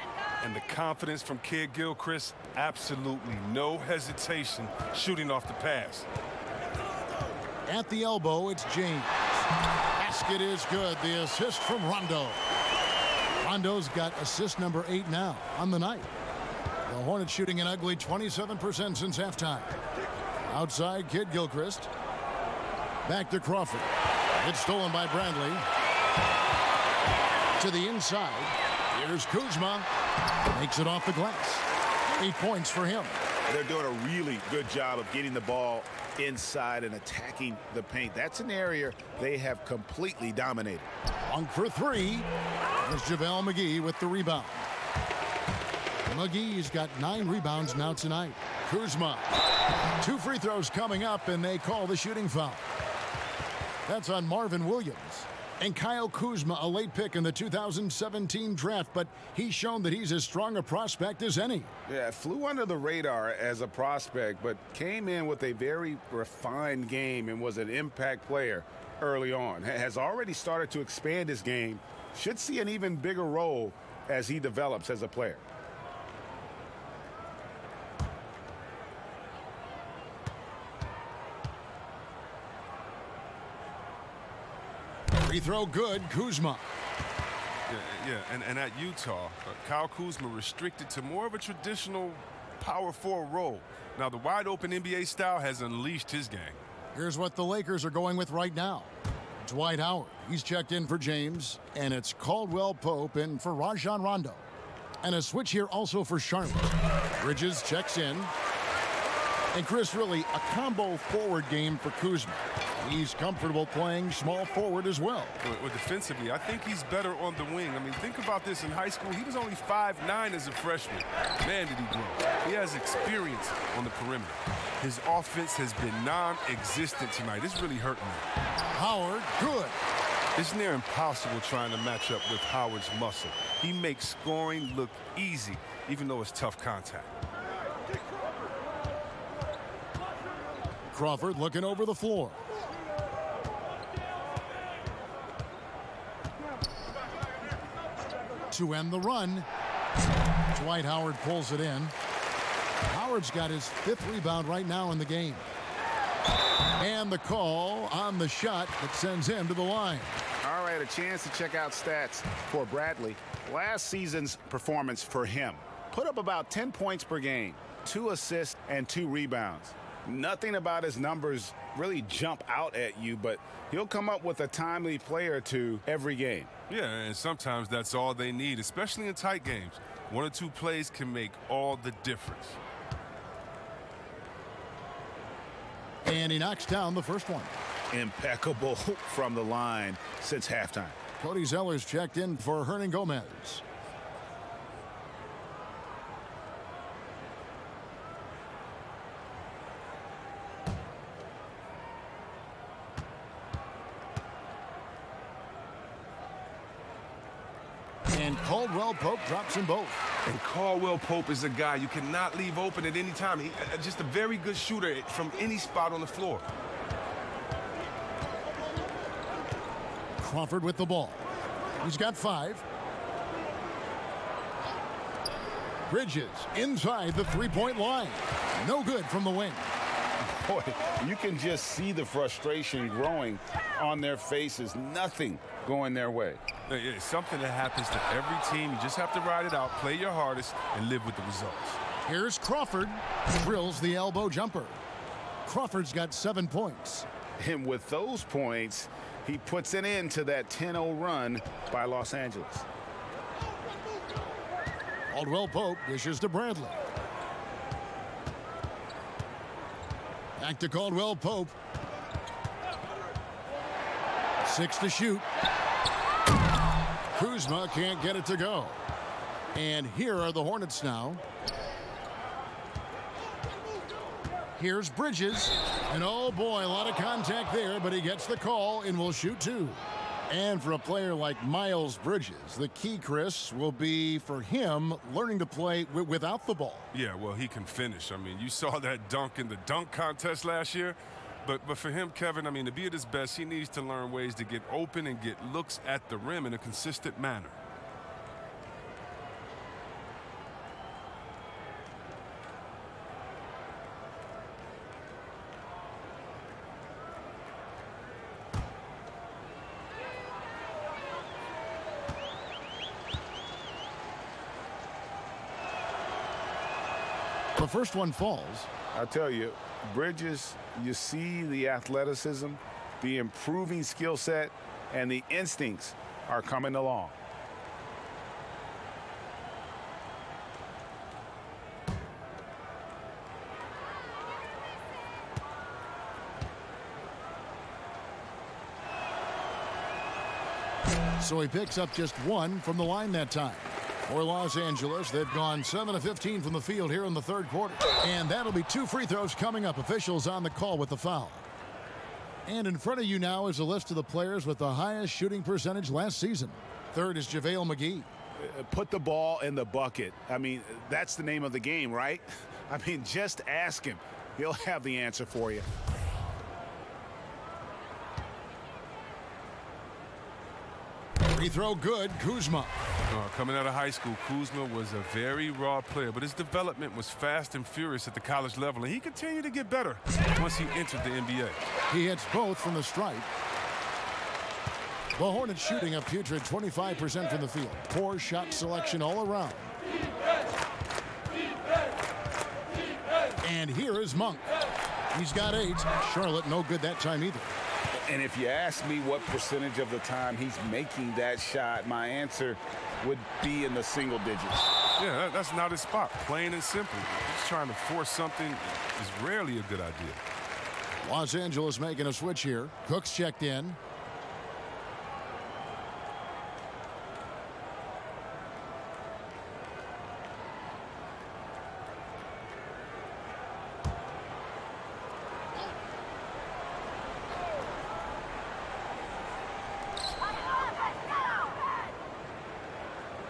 And the confidence from Kid Gilchrist, absolutely no hesitation shooting off the pass. At the elbow, it's James. Basket is good. The assist from Rondo. Rondo's got assist number 8 now on the night. The Hornets shooting an ugly 27% since halftime. Outside, Kid Gilchrist. Back to Crawford. It's stolen by Bradley. To the inside. Here's Kuzma. Makes it off the glass. 8 points for him. They're doing a really good job of getting the ball inside and attacking the paint. That's an area they have completely dominated. Monk for 3. There's JaVale McGee with the rebound. McGee's got 9 rebounds now tonight. Kuzma. 2 free throws coming up, and they call the shooting foul. That's on Marvin Williams. And Kyle Kuzma, a late pick in the 2017 draft, but he's shown that he's as strong a prospect as any. Yeah, flew under the radar as a prospect, but came in with a very refined game and was an impact player early on. Has already started to expand his game. Should see an even bigger role as he develops as a player. Free throw good, Kuzma. Yeah, and at Utah, Kyle Kuzma restricted to more of a traditional power forward role. Now, the wide-open NBA style has unleashed his game. Here's what the Lakers are going with right now. Dwight Howard, he's checked in for James, and it's Caldwell Pope in for Rajon Rondo. And a switch here also for Charlotte. Bridges checks in. And Chris, really a combo forward game for Kuzma. He's comfortable playing small forward as well. Well, defensively, I think he's better on the wing. I mean, think about this. In high school, he was only 5'9" as a freshman. Man, did he grow. He has experience on the perimeter. His offense has been non-existent tonight. It's really hurting him. Howard, good. It's near impossible trying to match up with Howard's muscle. He makes scoring look easy, even though it's tough contact. Crawford looking over the floor. To end the run, Dwight Howard pulls it in. Howard's got his 5th rebound right now in the game. And the call on the shot that sends him to the line. All right, a chance to check out stats for Bradley. Last season's performance for him. Put up about 10 points per game, 2 assists and 2 rebounds. Nothing about his numbers really jump out at you, but he'll come up with a timely play or two every game. Yeah, and sometimes that's all they need, especially in tight games. 1 or 2 plays can make all the difference. And he knocks down the first one. Impeccable from the line since halftime. Cody Zeller's checked in for Hernan Gomez. And Caldwell Pope drops them both. And Caldwell Pope is a guy you cannot leave open at any time. He's just a very good shooter from any spot on the floor. Crawford with the ball. He's got 5. Bridges inside the three-point line. No good from the wing. Boy, you can just see the frustration growing on their faces. Nothing going their way. It's something that happens to every team. You just have to ride it out, play your hardest, and live with the results. Here's Crawford. Drills the elbow jumper. Crawford's got 7 points. And with those points, he puts an end to that 10-0 run by Los Angeles. Caldwell Pope dishes to Bradley. Back to Caldwell Pope. 6 to shoot. Kuzma can't get it to go. And here are the Hornets now. Here's Bridges. And oh boy, a lot of contact there, but he gets the call and will shoot 2. And for a player like Miles Bridges, the key, Chris, will be for him learning to play without the ball. Yeah, well, he can finish. I mean, you saw that dunk in the dunk contest last year. But for him, Kevin, I mean, to be at his best, he needs to learn ways to get open and get looks at the rim in a consistent manner. The first one falls. I'll tell you, Bridges, you see the athleticism, the improving skill set, and the instincts are coming along. So he picks up just 1 from the line that time. For Los Angeles, they've gone 7 of 15 from the field here in the third quarter. And that'll be 2 free throws coming up. Officials on the call with the foul. And in front of you now is a list of the players with the highest shooting percentage last season. Third is JaVale McGee. Put the ball in the bucket. I mean, that's the name of the game, right? I mean, just ask him. He'll have the answer for you. Free throw good, Kuzma. Coming out of high school, Kuzma was a very raw player, but his development was fast and furious at the college level, and he continued to get better once he entered the NBA. He hits both from the stripe. The Hornets shooting a putrid 25% from the field. Poor shot selection all around. And here is Monk. He's got 8. Charlotte no good that time either. And if you ask me what percentage of the time he's making that shot, my answer would be in the single digits. Yeah, that's not his spot. Plain and simple. Just trying to force something is rarely a good idea. Los Angeles making a switch here. Cook's checked in.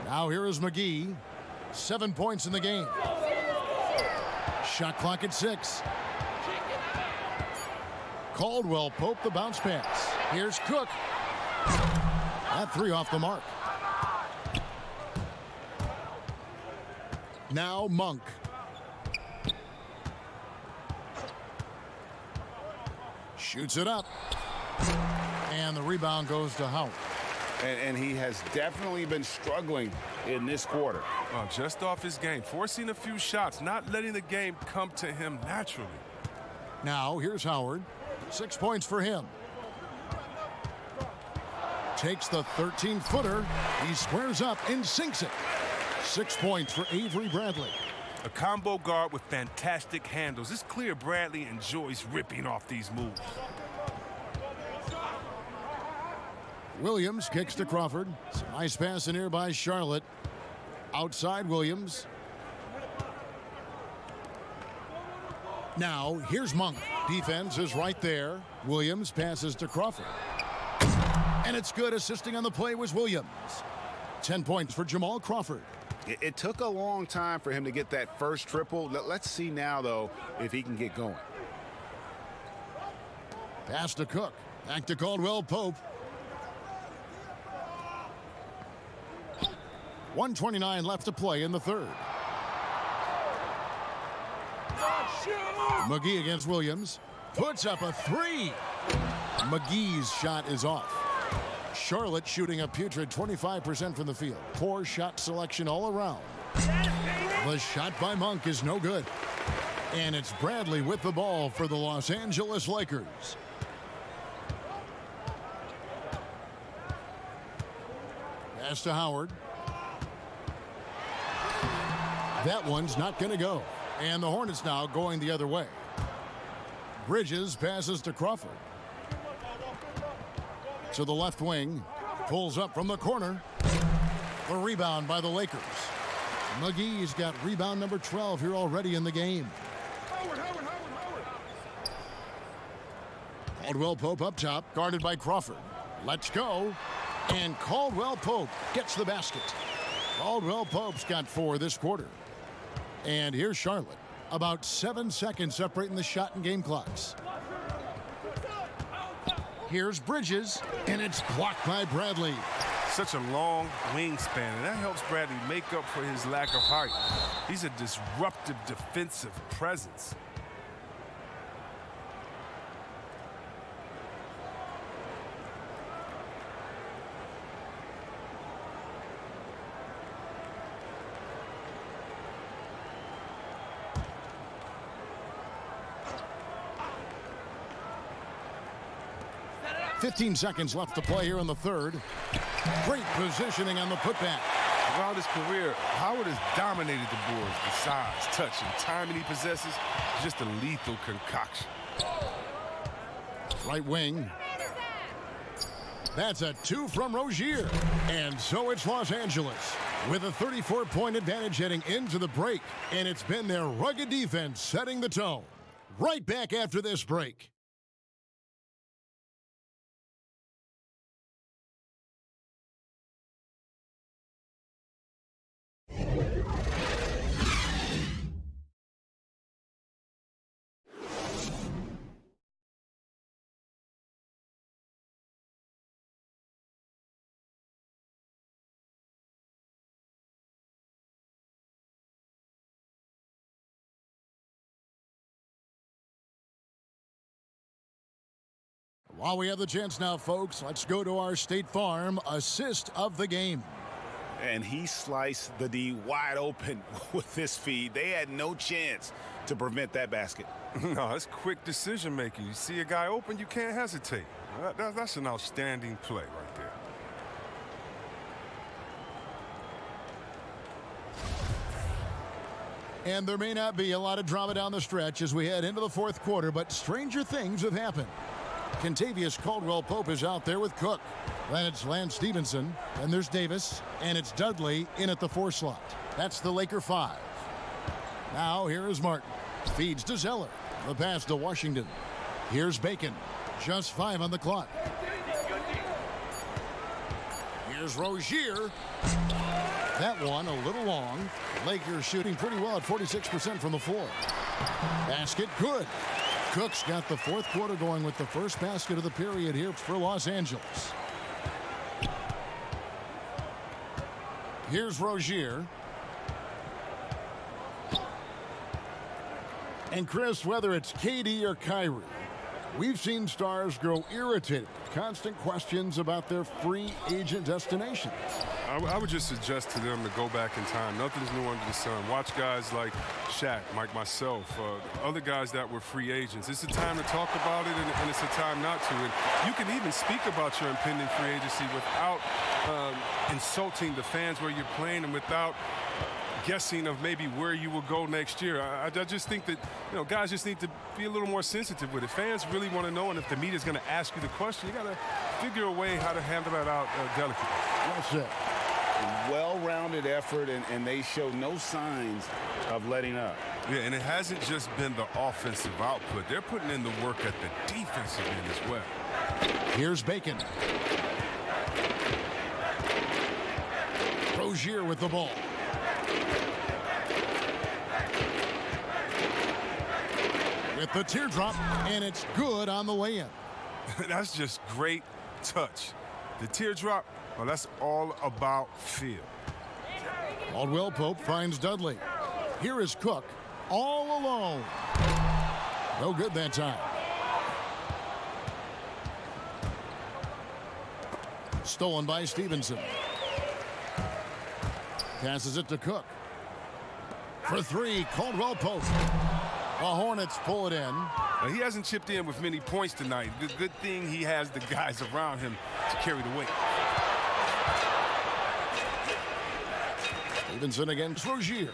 Now here is McGee. 7 points in the game. Shot clock at 6. Caldwell Pope the bounce pass. Here's Cook. That 3 off the mark. Now Monk. Shoots it up. And the rebound goes to Howard. And he has definitely been struggling in this quarter. Just off his game, forcing a few shots, not letting the game come to him naturally. Now here's Howard. 6 points for him. Takes the 13-footer. He squares up and sinks it. 6 points for Avery Bradley. A combo guard with fantastic handles. It's clear Bradley enjoys ripping off these moves. Williams kicks to Crawford. Nice pass in here by Charlotte. Outside Williams. Now, here's Monk. Defense is right there. Williams passes to Crawford. And it's good. Assisting on the play was Williams. 10 points for Jamal Crawford. It took a long time for him to get that first triple. Let's see now, though, if he can get going. Pass to Cook. Back to Caldwell Pope. 1:29 left to play in the third. McGee against Williams. Puts up a three. McGee's shot is off. Charlotte shooting a putrid 25% from the field. Poor shot selection all around. The shot by Monk is no good. And it's Bradley with the ball for the Los Angeles Lakers. Pass to Howard. That one's not going to go. And the Hornets now going the other way. Bridges passes to Crawford. To the left wing. Pulls up from the corner. The rebound by the Lakers. McGee's got rebound number 12 here already in the game. Caldwell Pope up top, guarded by Crawford. Let's go. And Caldwell Pope gets the basket. Caldwell Pope's got 4 this quarter. And here's Charlotte. About 7 seconds separating the shot and game clocks. Here's Bridges, and it's blocked by Bradley. Such a long wingspan, and that helps Bradley make up for his lack of height. He's a disruptive defensive presence. .15 seconds left to play here in the third. Great positioning on the putback. Throughout his career, Howard has dominated the boards. The size, touch, and timing he possesses, just a lethal concoction. Right wing. That's a 2 from Rozier. And so it's Los Angeles with a 34-point advantage heading into the break. And it's been their rugged defense setting the tone. Right back after this break. While we have the chance now, folks, let's go to our State Farm assist of the game. And he sliced the D wide open with this feed. They had no chance to prevent that basket. No, it's quick decision making. You see a guy open, you can't hesitate. That's an outstanding play right there. And there may not be a lot of drama down the stretch as we head into the fourth quarter, but stranger things have happened. Contavious Caldwell Pope is out there with Cook. Then it's Lance Stevenson. Then there's Davis. And it's Dudley in at the 4 slot. That's the Laker 5. Now here is Martin. Feeds to Zeller. The pass to Washington. Here's Bacon. Just 5 on the clock. Here's Rozier. That one a little long. Lakers shooting pretty well at 46% from the floor. Basket good. Cook's got the fourth quarter going with the first basket of the period here for Los Angeles. Here's Rozier. And Chris, whether it's KD or Kyrie, we've seen stars grow irritated with constant questions about their free agent destinations. I would just suggest to them to go back in time. Nothing's new under the sun. Watch guys like Shaq, like myself, other guys that were free agents. It's a time to talk about it, and it's a time not to. And you can even speak about your impending free agency without insulting the fans where you're playing and without guessing of maybe where you will go next year. I just think that, guys just need to be a little more sensitive with it. Fans really want to know, and if the media is going to ask you the question, you got to figure a way how to handle that out delicately. That's it. Well-rounded effort, and they show no signs of letting up. Yeah, and it hasn't just been the offensive output. They're putting in the work at the defensive end as well. Here's Bacon. Rozier with the ball. With the teardrop, and it's good on the way in. That's just great touch. The teardrop, well, that's all about feel. Caldwell Pope finds Dudley. Here is Cook, all alone. No good that time. Stolen by Stevenson. Passes it to Cook. For three, Caldwell Pope. The Hornets pull it in. Now, he hasn't chipped in with many points tonight. Good thing he has the guys around him to carry the weight. Stevenson against Rozier.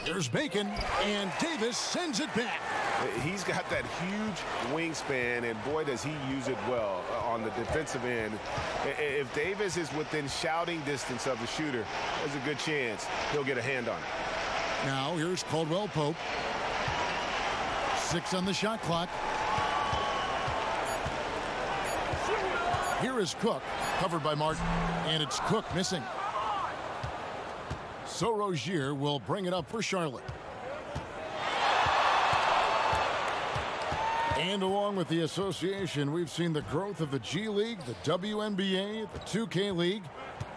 Here's Bacon, and Davis sends it back. He's got that huge wingspan, and boy, does he use it well on the defensive end. If Davis is within shouting distance of the shooter, there's a good chance he'll get a hand on it. Now here's Caldwell Pope. 6 on the shot clock. Here is Cook, covered by Martin, and it's Cook missing. So Rozier will bring it up for Charlotte. And along with the association, we've seen the growth of the G League, the WNBA, the 2K League.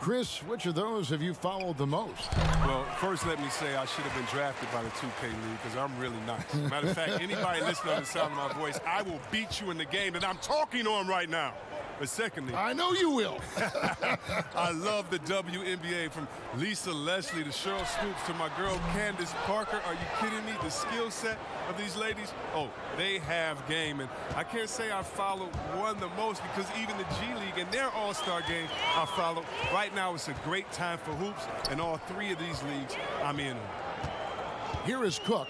Chris, which of those have you followed the most? Well, first let me say I should have been drafted by the 2K League because I'm really nice. Matter of fact, anybody listening to the sound of my voice, I will beat you in the game that I'm talking on right now. But secondly, I know you will. I love the WNBA, from Lisa Leslie to Cheryl Stoops to my girl Candace Parker. Are you kidding me? The skill set of these ladies, oh, they have game. And I can't say I follow one the most because even the G League and their all-star game I follow. Right now it's a great time for hoops, and all three of these leagues I'm in. Here is Cook.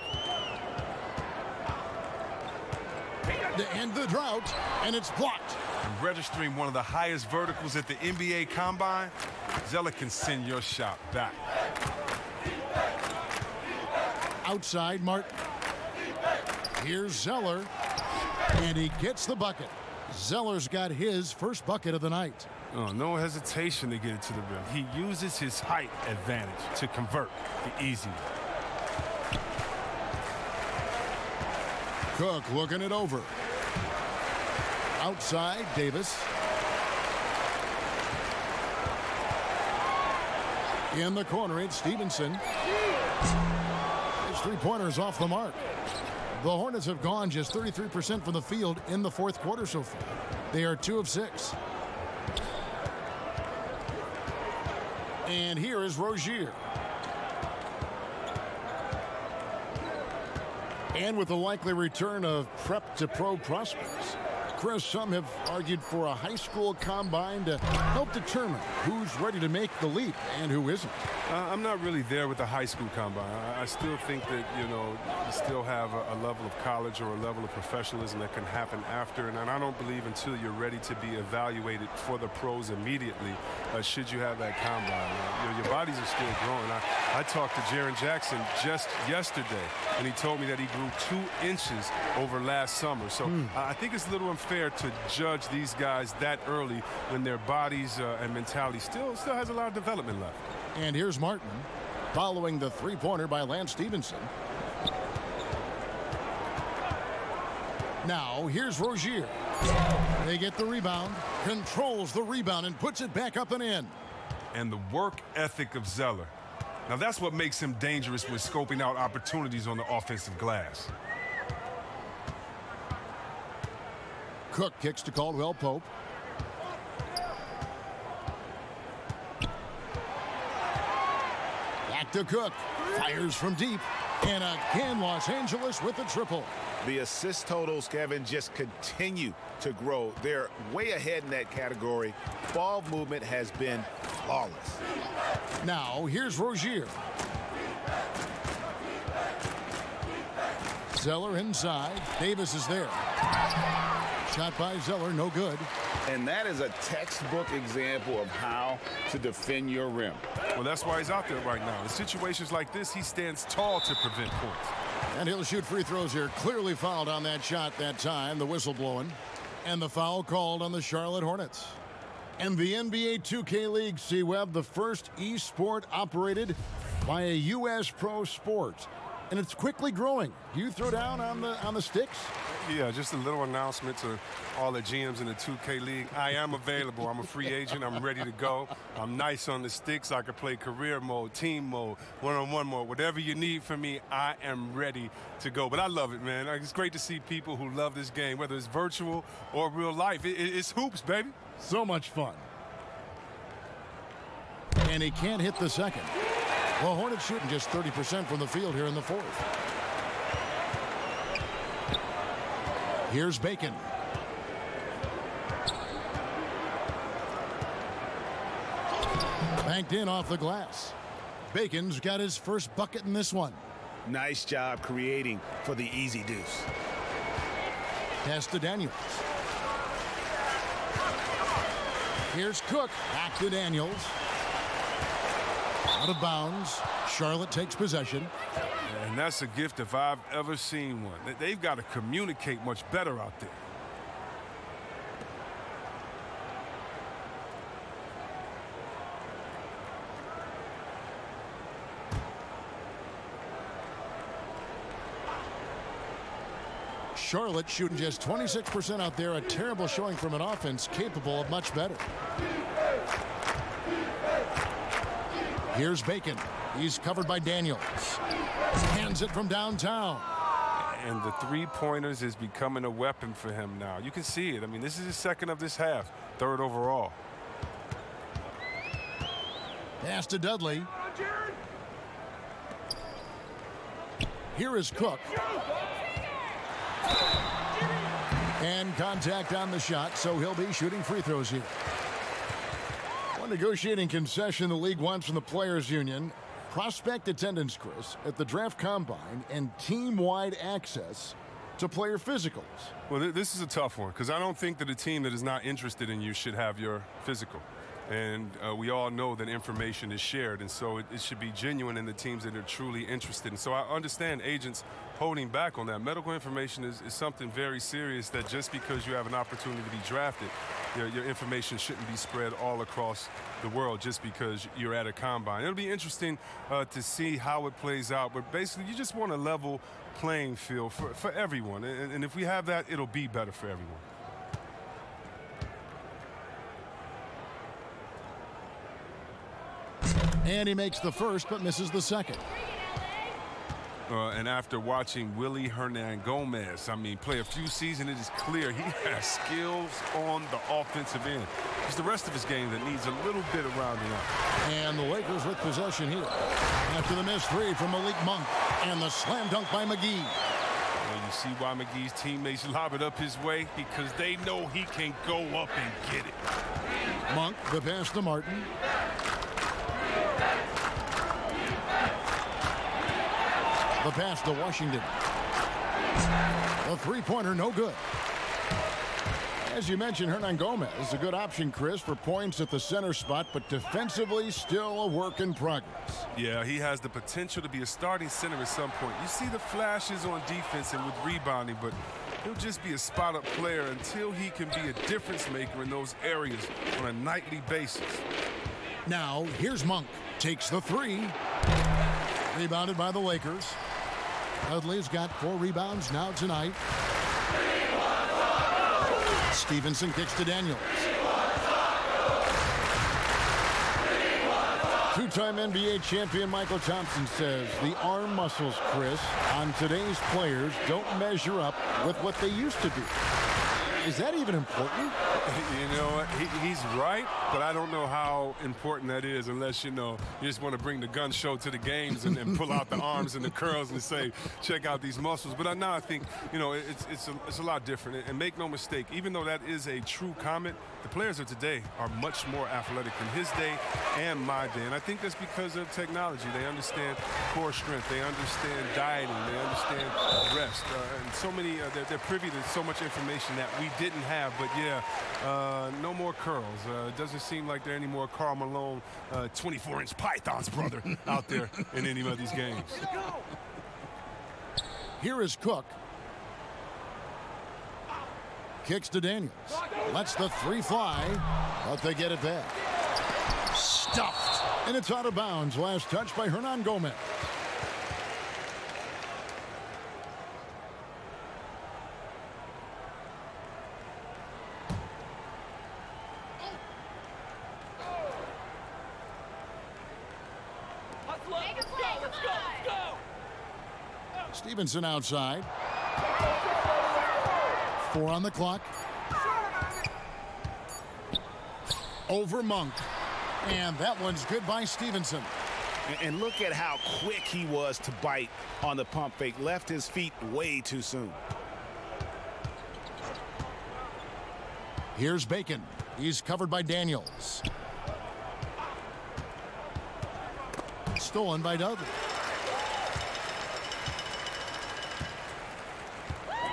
To end the drought, and it's blocked. Registering one of the highest verticals at the NBA Combine, Zeller can send your shot back. Outside, Martin. Here's Zeller, and he gets the bucket. Zeller's got his first bucket of the night. Oh, no hesitation to get it to the rim. He uses his height advantage to convert the easy one. Cook looking it over. Outside, Davis. In the corner, it's Stevenson. His three-pointer's off the mark. The Hornets have gone just 33% from the field in the fourth quarter so far. They are 2 of 6. And here is Rozier. And with the likely return of prep to pro prospects, Chris, some have argued for a high school combine to help determine who's ready to make the leap and who isn't. I'm not really there with the high school combine. I still think that, you still have a level of college or a level of professionalism that can happen after. And I don't believe until you're ready to be evaluated for the pros immediately, should you have that combine. Your bodies are still growing. I talked to Jaren Jackson just yesterday, and he told me that he grew 2 inches over last summer. So I think it's a little unfair to judge these guys that early when their bodies and mentality still has a lot of development left. And here's Martin, following the three-pointer by Lance Stevenson. Now, here's Rozier. They get the rebound, controls the rebound, and puts it back up and in. And the work ethic of Zeller. Now, that's what makes him dangerous with scoping out opportunities on the offensive glass. Cook kicks to Caldwell Pope. Back to Cook. Fires from deep. And again, Los Angeles with the triple. The assist totals, Kevin, just continue to grow. They're way ahead in that category. Ball movement has been flawless. Now, here's Rozier. Zeller inside. Davis is there. Shot by Zeller, no good. And that is a textbook example of how to defend your rim. Well, that's why he's out there right now. In situations like this, he stands tall to prevent points. And he'll shoot free throws here. Clearly fouled on that shot that time. The whistle blowing. And the foul called on the Charlotte Hornets. And the NBA 2K League, C-Web, the first e-sport operated by a U.S. pro sport. And it's quickly growing. Do you throw down on the sticks? Yeah, just a little announcement to all the GMs in the 2K League. I am available. I'm a free agent. I'm ready to go. I'm nice on the sticks. I can play career mode, team mode, one-on-one mode. Whatever you need from me, I am ready to go. But I love it, man. It's great to see people who love this game, whether it's virtual or real life. It's hoops, baby. So much fun. And he can't hit the second. Well, Hornets shooting just 30% from the field here in the fourth. Here's Bacon. Banked in off the glass. Bacon's got his first bucket in this one. Nice job creating for the easy deuce. Pass to Daniels. Here's Cook. Back to Daniels. Out of bounds. Charlotte takes possession. And that's a gift if I've ever seen one. They've got to communicate much better out there. Charlotte shooting just 26% out there. A terrible showing from an offense capable of much better. Here's Bacon. He's covered by Daniels. Hands it from downtown. And the three-pointers is becoming a weapon for him now. You can see it. I mean, this is his second of this half, third overall. Pass to Dudley. Here is Cook. And contact on the shot, so he'll be shooting free throws here. One negotiating concession the league wants from the Players Union. Prospect attendance, Chris, at the draft combine and team-wide access to player physicals. Well, this is a tough one because I don't think that a team that is not interested in you should have your physical. And we all know that information is shared, and so it should be genuine in the teams that are truly interested. And so I understand agents holding back on that. Medical information is something very serious that just because you have an opportunity to be drafted, your information shouldn't be spread all across the world just because you're at a combine. It'll be interesting to see how it plays out, but basically you just want a level playing field for everyone. And if we have that, it'll be better for everyone. And he makes the first, but misses the second. And after watching Willie Hernangomez, play a few seasons, it is clear he has skills on the offensive end. It's the rest of his game that needs a little bit of rounding up. And the Lakers with possession here. After the missed three from Malik Monk and the slam dunk by McGee. Well, you see why McGee's teammates lob it up his way? Because they know he can go up and get it. Monk, the pass to Martin. The pass to Washington. The three-pointer, no good. As you mentioned, Hernangomez is a good option, Chris, for points at the center spot, but defensively still a work in progress. Yeah, he has the potential to be a starting center at some point. You see the flashes on defense and with rebounding, but he'll just be a spot-up player until he can be a difference maker in those areas on a nightly basis. Now, here's Monk. Takes the three. Rebounded by the Lakers. Dudley's got 4 rebounds now tonight. Stevenson kicks to Daniels. Two-time NBA champion Michael Thompson says the arm muscles, Chris, on today's players don't measure up with what they used to do. Is that even important? You know what? He's right, but I don't know how important that is unless, you just want to bring the gun show to the games and pull out the arms and the curls and say, check out these muscles. But now I think, it's a lot different. And make no mistake, even though that is a true comment, the players of today are much more athletic than his day and my day. And I think that's because of technology. They understand core strength. They understand dieting. They understand rest. And so many, they're privy to so much information that we didn't have. But, no more curls. It doesn't seem like there are any more Karl Malone 24-inch pythons, brother, out there in any of these games. Here is Cook. Kicks to Daniels. Lets the three fly, but they get it back. Stuffed. And it's out of bounds. Last touch by Hernan Gomez. Stevenson outside. 4 on the clock. Over Monk. And that one's good by Stevenson. And look at how quick he was to bite on the pump fake. Left his feet way too soon. Here's Bacon. He's covered by Daniels. Stolen by Dudley.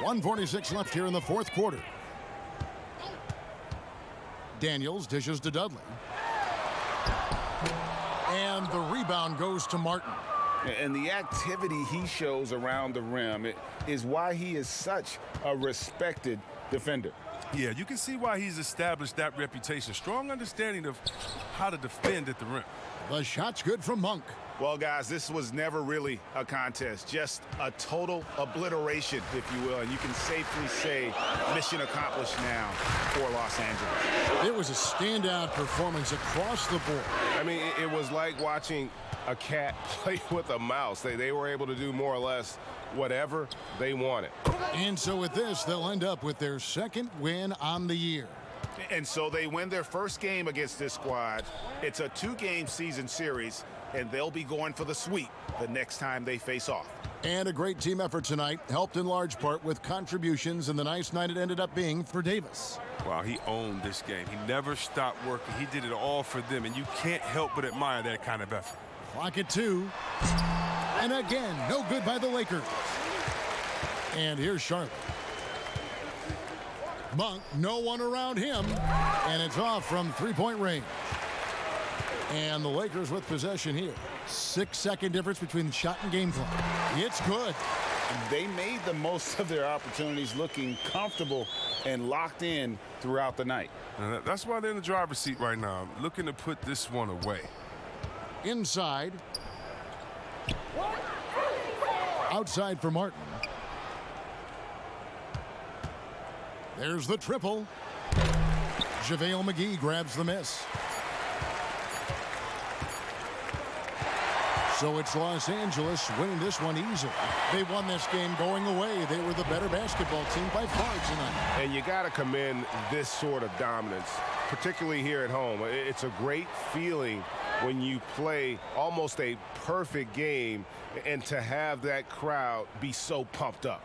1:46 left here in the fourth quarter. Daniels dishes to Dudley. And the rebound goes to Martin. And the activity he shows around the rim is why he is such a respected defender. Yeah, you can see why he's established that reputation. Strong understanding of how to defend at the rim. The shot's good from Monk. Well, guys, this was never really a contest, just a total obliteration, if you will, and you can safely say mission accomplished now for Los Angeles. It was a standout performance across the board. I mean, it was like watching a cat play with a mouse. They were able to do more or less whatever they wanted. And so with this, they'll end up with their second win on the year. And so they win their first game against this squad. It's a 2-game season series, and they'll be going for the sweep the next time they face off. And a great team effort tonight, helped in large part with contributions, and the nice night it ended up being for Davis. Wow, he owned this game. He never stopped working. He did it all for them, and you can't help but admire that kind of effort. Clock at 2. And again, no good by the Lakers. And here's Charlotte. Monk, no one around him, and it's off from three-point range. And the Lakers with possession here. 6-second difference between the shot and game clock. It's good. They made the most of their opportunities, looking comfortable and locked in throughout the night. That's why they're in the driver's seat right now, looking to put this one away. Inside. Outside for Martin. There's the triple. JaVale McGee grabs the miss. So it's Los Angeles winning this one easily. They won this game going away. They were the better basketball team by far tonight. And you got to commend this sort of dominance, particularly here at home. It's a great feeling when you play almost a perfect game and to have that crowd be so pumped up.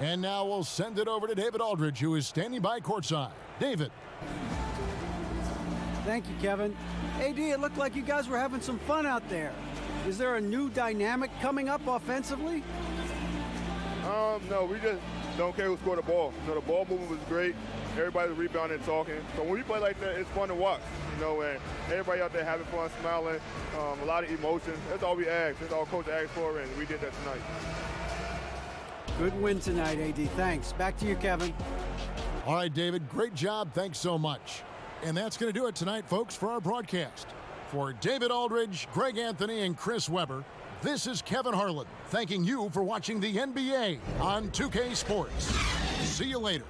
And now we'll send it over to David Aldridge, who is standing by courtside. David. Thank you, Kevin. AD, it looked like you guys were having some fun out there. Is there a new dynamic coming up offensively? No, we just don't care who scored the ball. The ball movement was great. Everybody's rebounding and talking. So when we play like that, it's fun to watch, and everybody out there having fun, smiling, a lot of emotion. That's all we ask. That's all Coach asked for, and we did that tonight. Good win tonight, AD. Thanks. Back to you, Kevin. All right, David, great job. Thanks so much. And that's going to do it tonight, folks, for our broadcast. For David Aldridge, Greg Anthony, and Chris Webber, this is Kevin Harlan thanking you for watching the NBA on 2K Sports. See you later.